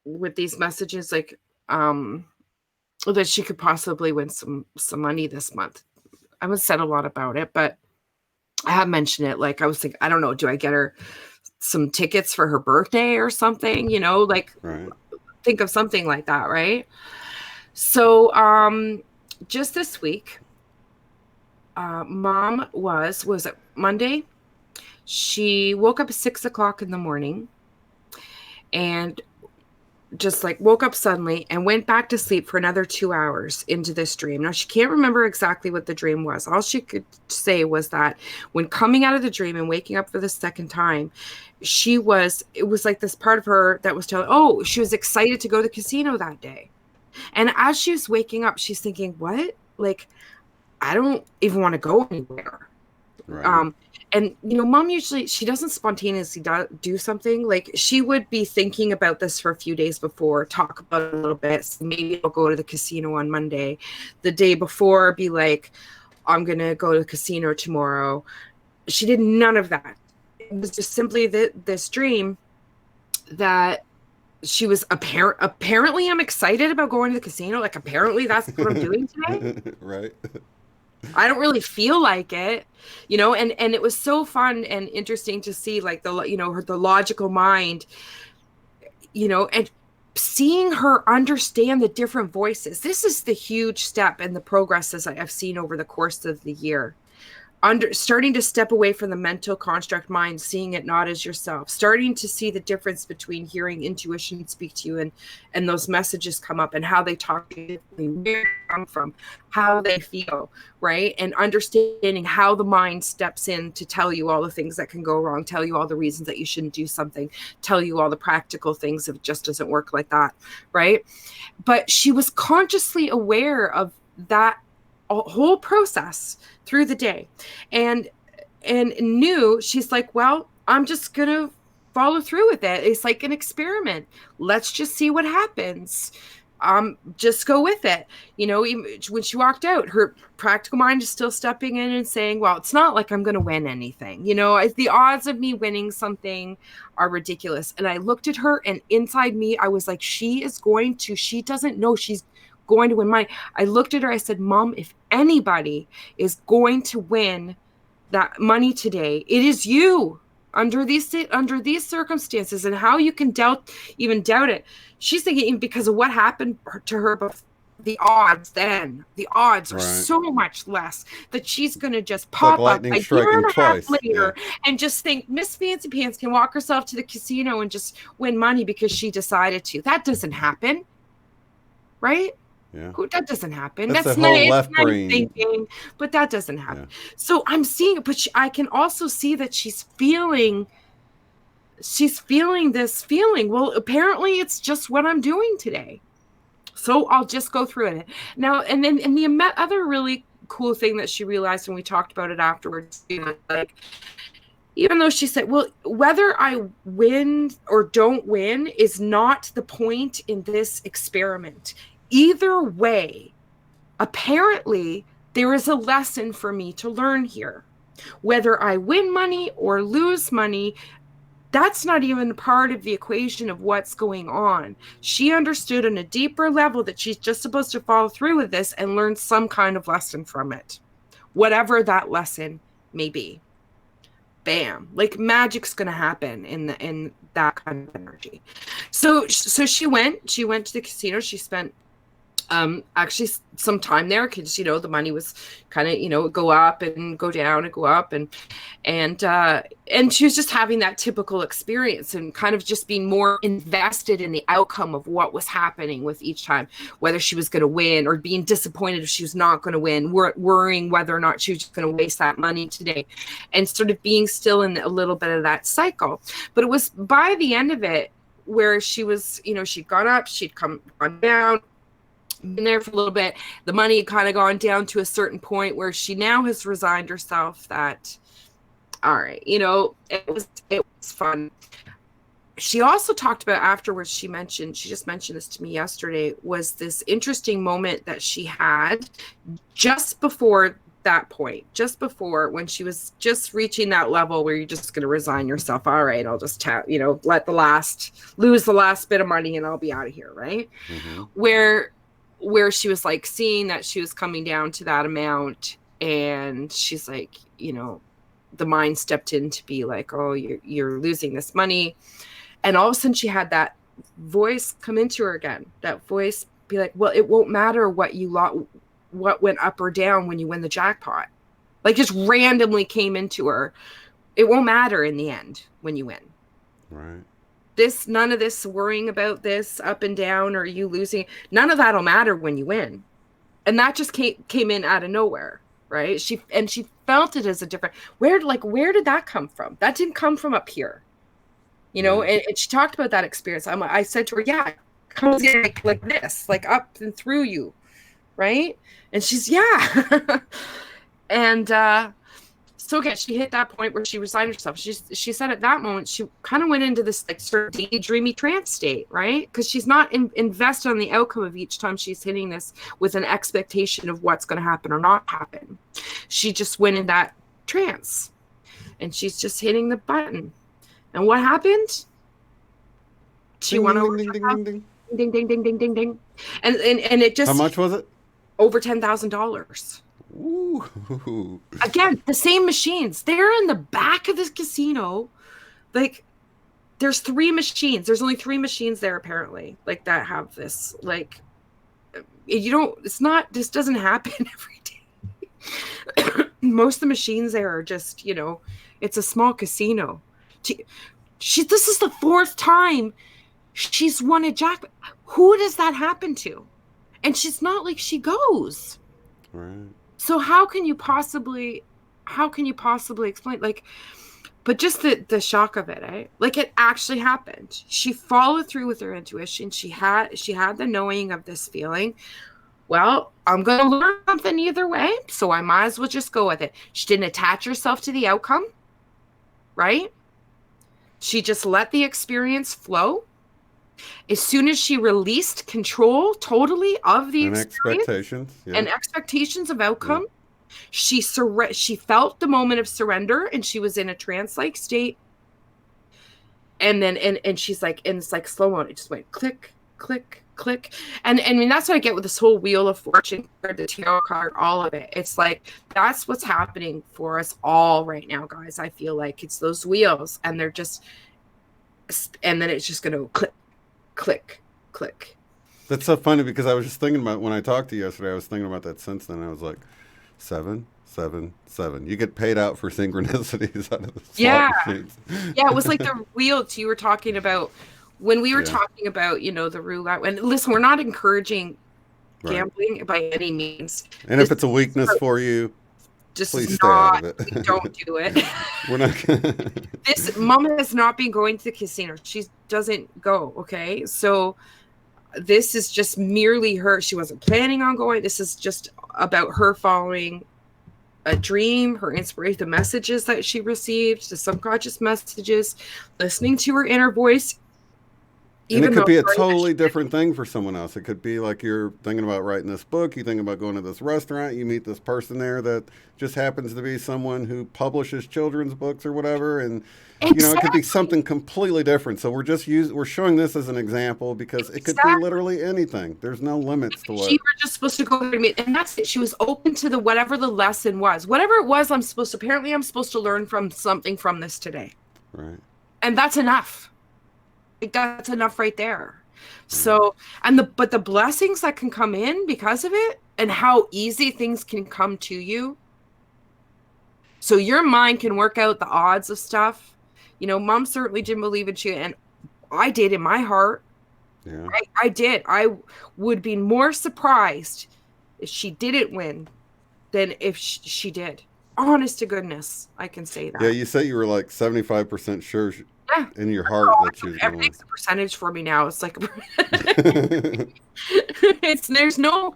with these messages, like that she could possibly win some money this month. I haven't said a lot about it, but I have mentioned it. Like I was thinking, I don't know, do I get her some tickets for her birthday or something? Like Right. Think of something like that, right? So just this week, Mom was it Monday? She woke up at 6:00 in the morning and just like woke up suddenly and went back to sleep for another 2 hours into this dream. Now she can't remember exactly what the dream was. All she could say was that when coming out of the dream and waking up for the second time, it was like this part of her that was telling, she was excited to go to the casino that day. And as she was waking up, she's thinking, what? Like, I don't even want to go anywhere. Right. And Mom usually, she doesn't spontaneously do something. Like she would be thinking about this for a few days before, talk about it a little bit. So maybe I'll go to the casino on Monday. The day before, be like, I'm gonna go to the casino tomorrow. She did none of that. It was just simply this dream that she was apparently I'm excited about going to the casino. Like apparently that's what I'm doing today. Right. I don't really feel like it, and it was so fun and interesting to see like the logical mind, and seeing her understand the different voices. This is the huge step in the progress as I've seen over the course of the year. starting to step away from the mental construct mind, seeing it not as yourself, starting to see the difference between hearing intuition speak to you and those messages come up and how they talk to you, where they come from, how they feel, right? And understanding how the mind steps in to tell you all the things that can go wrong, tell you all the reasons that you shouldn't do something, tell you all the practical things if it just doesn't work like that, right? But she was consciously aware of that whole process through the day, and knew, she's like, well, I'm just gonna follow through with it. It's like an experiment. Let's just see what happens. Just go with it. You know, even when she walked out, her practical mind is still stepping in and saying, well, it's not like I'm going to win anything. You know, the odds of me winning something are ridiculous. And I looked at her, and inside me, I was like, she doesn't know she's going to win money. I looked at her, I said, Mom, if anybody is going to win that money today, it is you. Under these circumstances, and how you can even doubt it. She's thinking, because of what happened to her before, the odds are so much less that she's going to just pop up a year and a half later and just think Miss Fancy Pants can walk herself to the casino and just win money because she decided to. That doesn't happen, right? Yeah. That doesn't happen. That's the whole left brain thinking, but that doesn't happen. Yeah. So I'm seeing it, but I can also see that she's feeling this feeling. Well, apparently it's just what I'm doing today. So I'll just go through it. Now, and the other really cool thing that she realized when we talked about it afterwards, like, even though she said, well, whether I win or don't win is not the point in this experiment. Either way, apparently, there is a lesson for me to learn here. Whether I win money or lose money, that's not even part of the equation of what's going on. She understood on a deeper level that she's just supposed to follow through with this and learn some kind of lesson from it, whatever that lesson may be. Bam, like magic's going to happen in that kind of energy. So she went to the casino. She spent actually some time there, because the money was kind of go up and go down and go up, and she was just having that typical experience and kind of just being more invested in the outcome of what was happening with each time, whether she was going to win or being disappointed if she was not going to win, worrying whether or not she was going to waste that money today, and sort of being still in a little bit of that cycle. But it was by the end of it where she was, she'd gone up, she'd gone down, been there for a little bit. The money had kind of gone down to a certain point where she now has resigned herself that, all right, it was fun. She also talked about afterwards, she just mentioned this to me yesterday, was this interesting moment that she had just before that point, just before, when she was just reaching that level where you're just going to resign yourself. All right, I'll just lose the last bit of money and I'll be out of here. Right. Mm-hmm. Where she was like seeing that she was coming down to that amount, and she's like, the mind stepped in to be like, oh, you're losing this money. And all of a sudden she had that voice come into her again, that voice be like, well, it won't matter what what went up or down when you win the jackpot. Like, just randomly came into her. It won't matter in the end when you win. Right. None of this worrying about this up and down or you losing, none of that'll matter when you win. And that just came in out of nowhere, right? She felt it as a different, where did that come from? That didn't come from up here, and she talked about that experience. I said to her, yeah, it comes in like this, like up and through you, right? And she's, yeah. And so again, she hit that point where she resigned herself. She said at that moment, she kind of went into this like sort of daydreamy trance state, right? Because she's not invested on the outcome of each time she's hitting this with an expectation of what's going to happen or not happen. She just went in that trance, and she's just hitting the button. And what happened? She won over ding, ding, ding, ding, ding, ding, ding, ding, and it just, how much was it? Over $10,000. Ooh. Again, the same machines. They're in the back of this casino. Like, there's 3 machines. There's only 3 machines there apparently, like, that have this. Like, this doesn't happen every day. Most of the machines there are just, it's a small casino. This is the fourth time she's won a jackpot. Who does that happen to? And she's not like she goes. Right. So how can you possibly explain, like, but just the shock of it, eh? Like, it actually happened. She followed through with her intuition. She had the knowing of this feeling. Well, I'm going to learn something either way, so I might as well just go with it. She didn't attach herself to the outcome, right? She just let the experience flow. As soon as she released control totally of the experience and expectations of outcome, she felt the moment of surrender, and she was in a trance-like state. And then and she's like, and it's like slow mo. It just went click, click, click. And I mean, that's what I get with this whole Wheel of Fortune card, the tarot card, all of it. It's like, that's what's happening for us all right now, guys. I feel like it's those wheels, and they're just, and then it's just going to click, click, click. That's so funny, because I was just thinking about, when I talked to you yesterday, I was thinking about that since then. I was like, 7, 7, 7. You get paid out for synchronicities out of the slot machines. Yeah, it was like the wheels you were talking about when we were talking about, the roulette. And listen, we're not encouraging gambling by any means. And if it's a weakness for you, just please stay out of it. Don't do it. We're not. This mom has not been going to the casino. She doesn't go. Okay, so this is just merely her. She wasn't planning on going. This is just about her following a dream, her inspiration, the messages that she received, the subconscious messages, listening to her inner voice. And it could be a totally different thing for someone else. It could be like, you're thinking about writing this book, you think about going to this restaurant, you meet this person there that just happens to be someone who publishes children's books or whatever, and it could be something completely different. So we're showing this as an example, because it could be literally anything. There's no limits to what. She was just supposed to go and meet, and that's it. She was open to whatever the lesson was. Whatever it was, I'm supposed to learn from something from this today. Right. And that's enough. Like, that's enough right there. So, but the blessings that can come in because of it, and how easy things can come to you. So your mind can work out the odds of stuff. Mom certainly didn't believe in you, and I did in my heart. Yeah. I did. I would be more surprised if she didn't win than if she did. Honest to goodness, I can say that. Yeah, you said you were like 75% sure in your heart that she was going to win. Everything's a percentage for me now. It's like there's no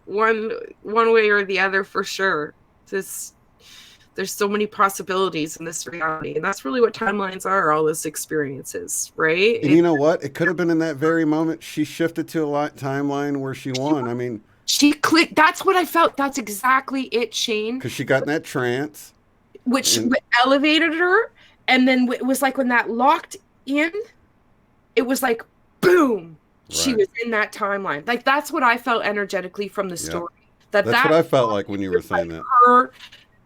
one way or the other for sure. There's so many possibilities in this reality, and that's really what timelines are. All this experiences, right? And you know what? It could have been in that very moment she shifted to a timeline where she won. I mean, she clicked. That's what I felt. That's exactly it, Shane. Because she got in that trance, which elevated her, and then it was like when that locked in, it was like boom. She was in that timeline. Like, that's what I felt energetically from the story. That's what I felt like when you were saying that. Her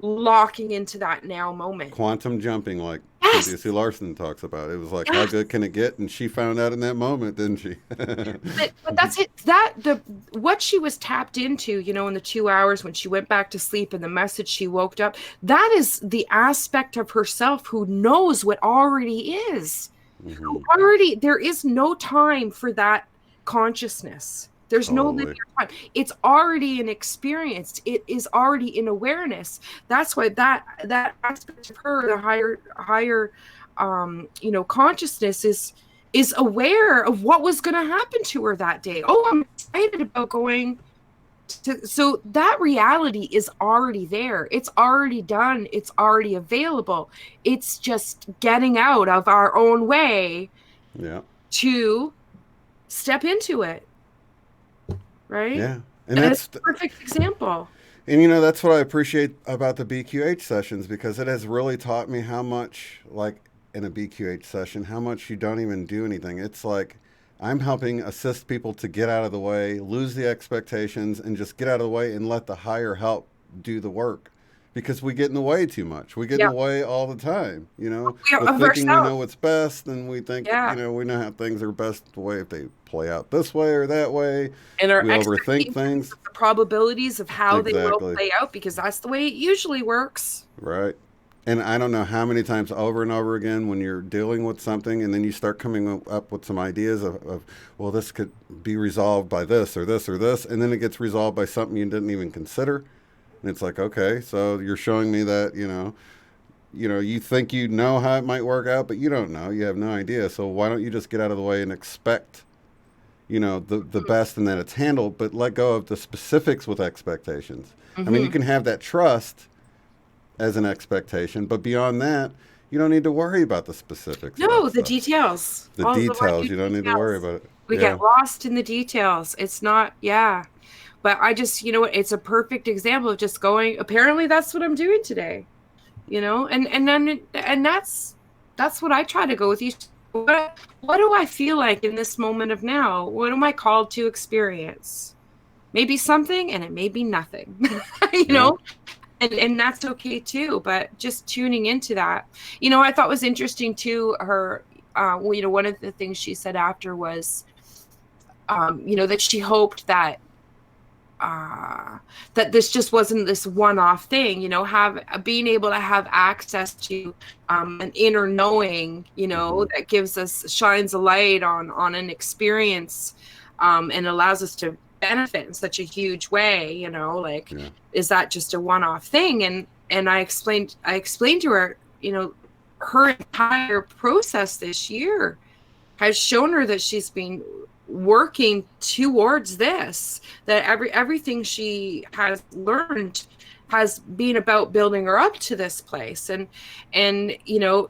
locking into that now moment. Quantum jumping, like C. Larson talks about. It was like, how good can it get? And she found out in that moment, didn't she? but that's it. What she was tapped into, in the 2 hours when she went back to sleep, and the message she woke up, that is the aspect of herself who knows what already is. Mm-hmm. There is no time for that consciousness. There's no linear time. It's already an experience. It is already in awareness. That's why that aspect of her, the higher consciousness is aware of what was going to happen to her that day. Oh, I'm excited about going to. So that reality is already there. It's already done. It's already available. It's just getting out of our own way to step into it. Right? Yeah. And that's a perfect example. And that's what I appreciate about the BQH sessions, because it has really taught me how much, like in a BQH session, how much you don't even do anything. It's like I'm helping assist people to get out of the way, lose the expectations, and just get out of the way and let the higher help do the work. because we get in the way too much. We get in Yeah. the way all the time, We with of thinking we know ourselves. what's best, and we think, Yeah. we know how things are best the way if they play out this way or that way. And our We overthink expectations things. of the probabilities of how they will Exactly. play out, because that's the way it usually works. Right. And I don't know how many times over and over again when you're dealing with something and then you start coming up with some ideas of, well, this could be resolved by this or this or this. And then it gets resolved by something you didn't even consider. And it's like, okay, so you're showing me that, you think you know how it might work out, but you don't know. You have no idea. So why don't you just get out of the way and expect, the best and that it's handled, but let go of the specifics with expectations. I mean, you Mm-hmm. can have that trust as an expectation, but beyond that, you don't need to worry about the specifics of No, that the stuff. details. The All the details, minute you don't need to worry details. about it. We Yeah. get lost in the details. It's not, yeah. But I just, you know what, it's a perfect example of just going, apparently that's what I'm doing today. And that's what I try to go with each. What do I feel like in this moment of now? What am I called to experience? Maybe something, and it may be nothing. you Yeah. know, and that's okay too. But just tuning into that, I thought was interesting too. Her, one of the things she said after was, that she hoped that that this just wasn't this one-off thing, have being able to have access to an inner knowing, Hmm. that gives us, shines a light on an experience, and allows us to benefit in such a huge way, like, Yeah. is that just a one-off thing? And I explained to her, her entire process this year has shown her that she's been working towards this, that everything she has learned has been about building her up to this place, and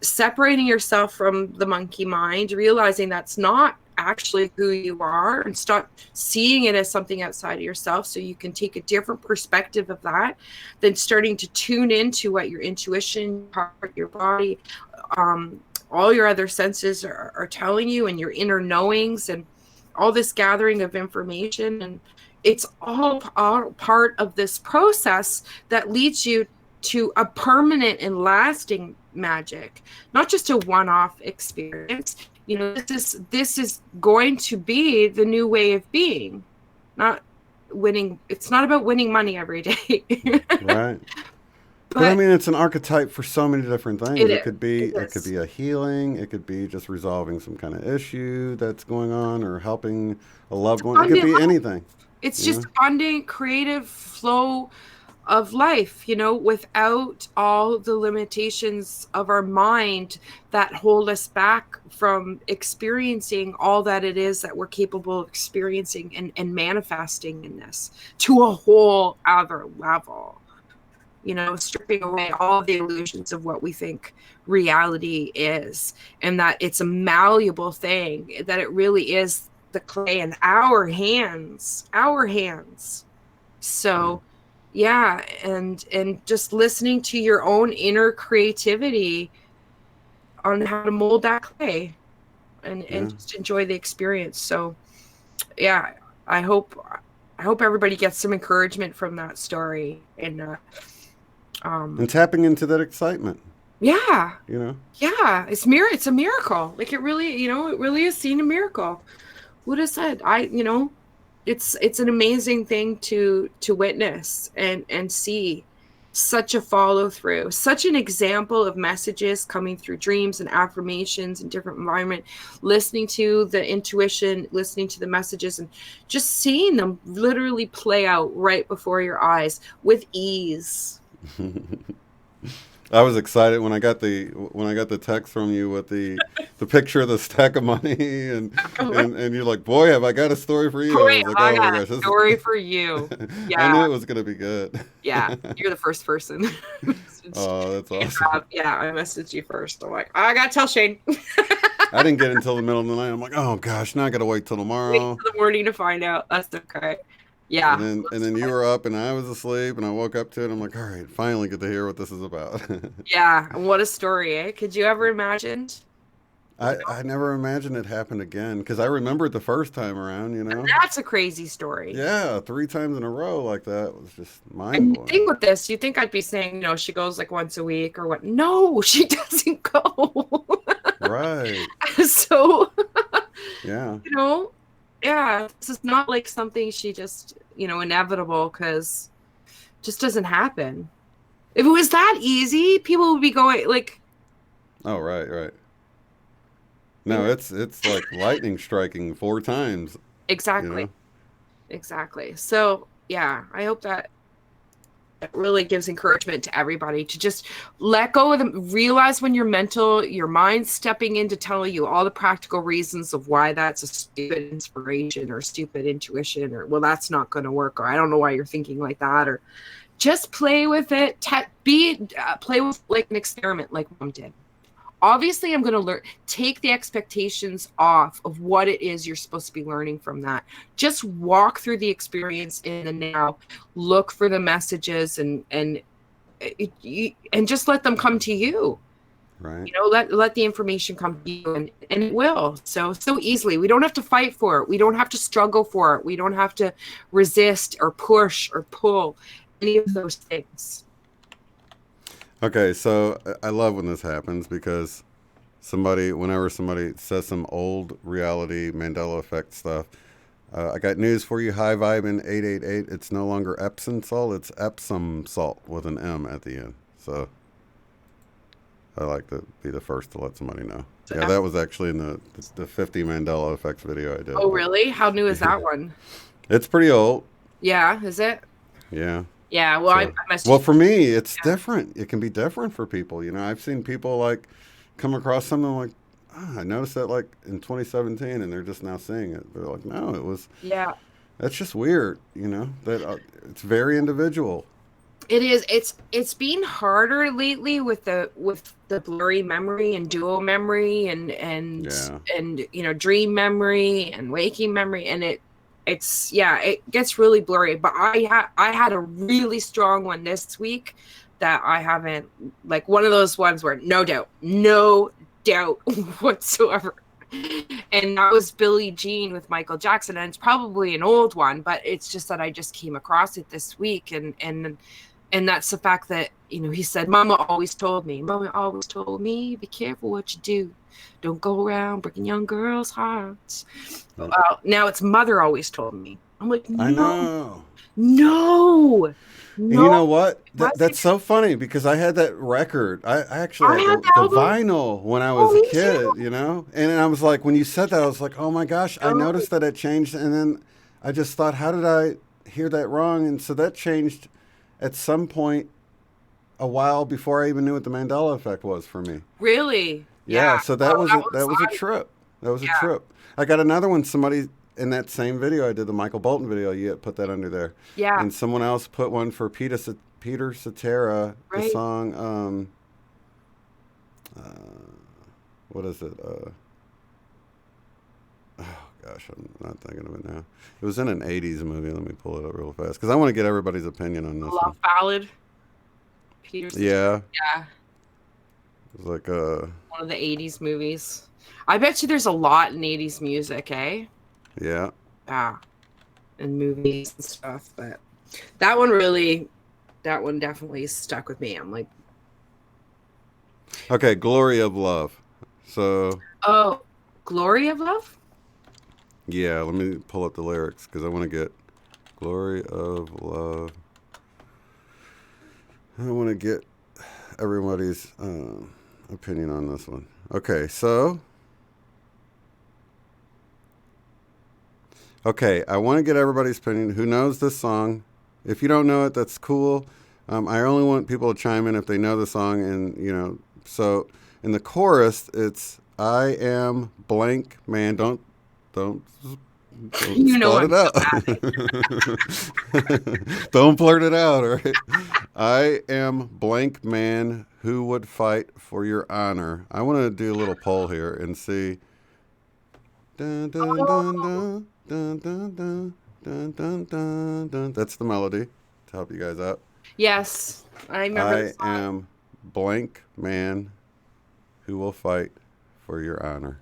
separating yourself from the monkey mind, realizing that's not actually who you are, and start seeing it as something outside of yourself, so you can take a different perspective of that, then starting to tune into what your intuition, your body, all your other senses are telling you, and your inner knowings, and all this gathering of information. And it's all part of this process that leads you to a permanent and lasting magic, not just a one-off experience. This is going to be the new way of being. Not winning. It's not about winning money every day. Right. But I But mean, it's an archetype for so many different things. it It is. could be It it could is. be a healing. It could be just resolving some kind of issue that's going on, or helping a loved one. It could Abundant be life. anything. It's You just know. abundant, creative flow of life, without all the limitations of our mind that hold us back from experiencing all that it is that we're capable of experiencing, and manifesting in this to a whole other level. Stripping away all the illusions of what we think reality is, and that it's a malleable thing, that it really is the clay in our hands. Yeah. So yeah, and just listening to your own inner creativity on how to mold that clay, and Yeah. just enjoy the experience. So yeah, i hope I hope everybody gets some encouragement from that story. And And um tapping into that excitement. yeah, You know. yeah, it's a miracle. Like, it really is seeing a miracle. Would have said, it's an amazing thing to witness and see such a follow through, such an example of messages coming through dreams and affirmations and different environment, listening to the intuition, listening to the messages, and just seeing them literally play out right before your eyes with ease. I was excited when I got the text from you with the picture of the stack of money, and you're like, boy, have I got a story for you. I Great, was like, I oh my got a gosh, this is. story for you. I Yeah, knew it was gonna be good. yeah, you're the first person. Oh, that's awesome. Yeah, I messaged you first. I'm like, I gotta tell Shane. I didn't get it until the middle of the night. I'm like, oh gosh, now I gotta wait till Wait tomorrow. till the morning to find out. That's okay. And Yeah. then you were up and I was asleep and I woke up to it. I'm like, all right, finally get to hear what this is about. Yeah. And what a story, eh? Could you ever imagine? I never imagined it happened again because I remember it the first time around, you know? That's a crazy story. Yeah, 3 times in a row like that was just mind And blowing. think with this, you think I'd be saying, she goes like once a week or what? No, she doesn't go. Right. So, Yeah. you know, yeah, this is not like something she just, inevitable because just doesn't happen. If it was that easy, people would be going like, Oh, right, right. you No, know, it's like lightning striking 4 times, you exactly, know? exactly. So, yeah, I hope that it really gives encouragement to everybody to just let go of them, realize when your mind's stepping in to tell you all the practical reasons of why that's a stupid inspiration or stupid intuition, or well, that's not going to work, or I don't know why you're thinking like that, or just play with it. Play with like an experiment, like Mom did. Obviously, I'm going to take the expectations off of what it is you're supposed to be learning from that. Just walk through the experience in the now, look for the messages, and just let them come to you. Right. Let the information come to you, and it will so easily. We don't have to fight for it. We don't have to struggle for it. We don't have to resist or push or pull any of those things. Okay, so I love when this happens because whenever somebody says some old reality Mandela effect stuff, I got news for you. High Vibe in 888. It's no longer Epsom salt. It's Epsom salt with an M at the end. So I like to be the first to let somebody know. So, Yeah, that was actually in the 50 Mandela effects video I did. oh, really? How new is that one? It's pretty old. Yeah, is it? Yeah. Yeah, well, So, I must. well, for me, it's different. It can be different for people. You know, I've seen people like come across something like, I noticed that like in 2017, and they're just now seeing it. They're like, no, it was. Yeah, That's just weird. You know, that it's very individual. it is. It's been harder lately with the blurry memory and dual memory Yeah. and dream memory and waking memory, and it gets really blurry. But I had a really strong one this week that I haven't, like one of those ones where no doubt whatsoever. And that was Billie Jean with Michael Jackson, and it's probably an old one, but it's just that I just came across it this week, and that's the fact that he said, Mama always told me, be careful what you do, don't go around breaking young girls' hearts. Now it's Mother always told me. I'm like, I no, know. no, And you know no. what? That's so funny because I had that record. I actually I had had the the album. vinyl when I was Oh, a me kid, too. you know? And I was like, when you said that, I was like, oh my gosh, I No. noticed that it changed. And then I just thought, how did I hear that wrong? And so that changed at some point a while before I even knew what the Mandela effect was for me. Really? Yeah, Yeah. so Well, that was a trip. That was a yeah. trip. I got another one. Somebody in that same video I did, the Michael Bolton video, you put that under there, Yeah. and someone else put one for Peter Cetera, the Right. song. Uh, what is it? Oh gosh, I'm not thinking of it now. It was in an '80s movie. Let me pull it up real fast because I want to get everybody's opinion on this one. Love Ballad. Peterson. Yeah, Yeah. it was like One of the 80s movies. I bet you there's a lot in 80s music, eh? yeah. Yeah. And movies and stuff. But that one definitely stuck with me. I'm like, Okay, Glory of Love. So oh, Glory of Love? yeah, let me pull up the lyrics because I want to get Glory of Love. I want to get everybody's opinion on this one. Okay, so. Okay, I want to get everybody's opinion. Who knows this song? If you don't know it, that's cool. I only want people to chime in if they know the song. And, so in the chorus, it's I am blank man. Don't You know spell I'm it out. Don't blurt it out, all right? I am blank man who would fight for your honor. I want to do a little poll here and see. Dun, dun, dun, dun, dun, dun, dun, dun, dun, dun, dun. That's the melody to help you guys out. Yes, I remember the I song. am blank man who will fight for your honor.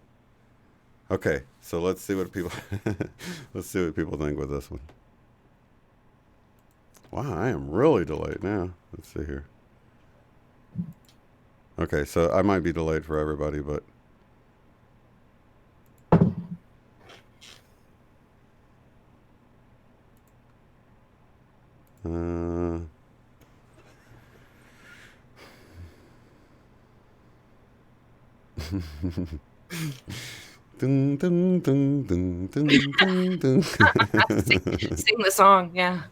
Okay, so let's see what people think with this one. Wow, I am really delayed now. Let's see here. Okay, so I might be delayed for everybody, but dun, dun, dun, dun, dun, dun, dun. Sing the song, yeah.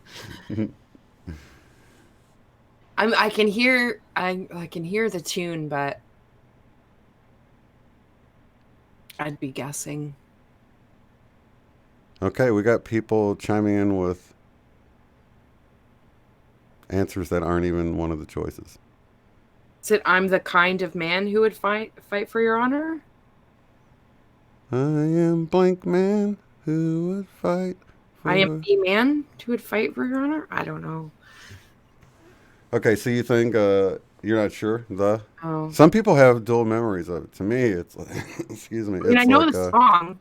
I can hear the tune, but I'd be guessing. Okay, we got people chiming in with answers that aren't even one of the choices. Is it I'm the kind of man who would fight for your honor? I am blank man who would fight for... I am the man who would fight for your honor? I don't know. Okay, so you think you're not sure? Oh. Some people have dual memories of it. To me, it's like, excuse me. I mean, I know the song.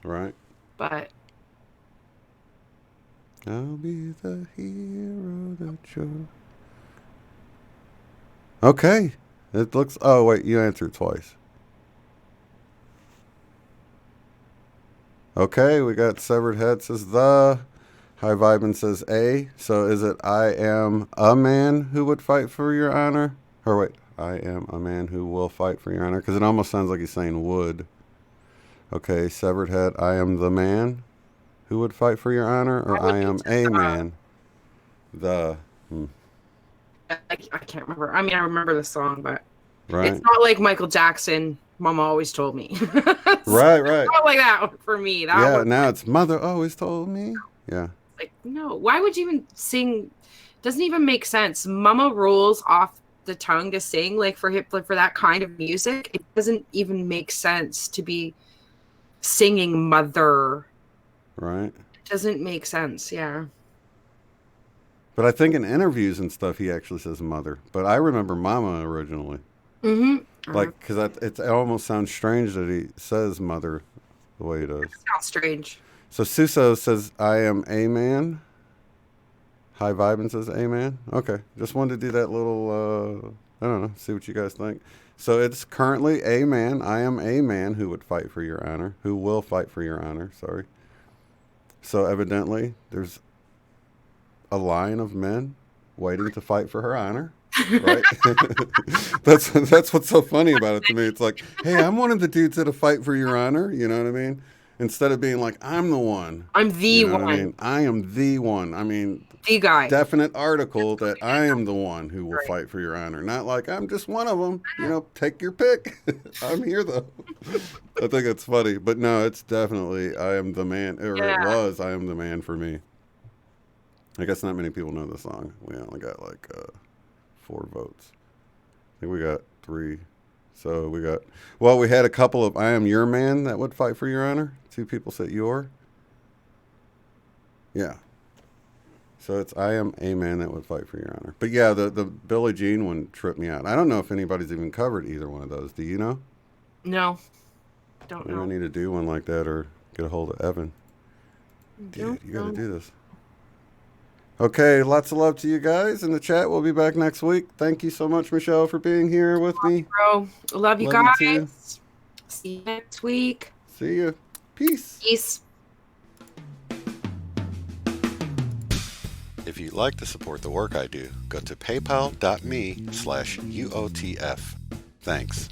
Right. But I'll be the hero that you're... Okay. It looks... Oh, wait, you answered twice. Okay, we got Severed Head says the... High Vibin says A. So is it I am a man who would fight for your honor? Or wait, I am a man who will fight for your honor? Because it almost sounds like he's saying would. Okay, Severed Head, I am the man who would fight for your honor? Or I am a man? I can't remember. I mean, I remember the song, but right. It's not like Michael Jackson, Mama Always Told Me. Right. Not like that for me. Now it's Mother Always Told Me. Yeah. Like, no, why would you even sing? Doesn't even make sense. Mama rolls off the tongue to sing, like for that kind of music. It doesn't even make sense to be singing Mother. Right. It doesn't make sense. Yeah. But I think in interviews and stuff, he actually says Mother. But I remember Mama originally. Mm-hmm. Like, because it almost sounds strange that he says Mother the way he does. It sounds strange. So Suso says, I am a man. High Vibin says a man. Okay. Just wanted to do that little, I don't know, see what you guys think. So it's currently a man. I am a man who would fight for your honor. Who will fight for your honor. Sorry. So evidently there's a line of men waiting to fight for her honor. Right? That's what's so funny about it to me. It's like, hey, I'm one of the dudes that'll fight for your honor. You know what I mean? Instead of being like, I'm the one. I'm the one. I mean? I am the one. I mean, the guy. Definite article that I am the one who will fight for your honor. Not like I'm just one of them. You know, take your pick. I'm here though. I think it's funny, but no, it's definitely I am the man. Or it was I am the man for me. I guess not many people know the song. We only got like 4 votes. I think we got 3. So we had a couple of I am your man that would fight for your honor. 2 people said your. Yeah. So it's I am a man that would fight for your honor. But yeah, the Billie Jean one tripped me out. I don't know if anybody's even covered either one of those. Do you know? No. Don't know. I need to do one like that or get a hold of Evan. Dude, you got to do this. Okay, lots of love to you guys in the chat. We'll be back next week. Thank you so much, Michelle, for being here with me. Bro, love you guys. You see you next week. See you. Peace. Peace. If you'd like to support the work I do, go to paypal.me/UOTF. Thanks.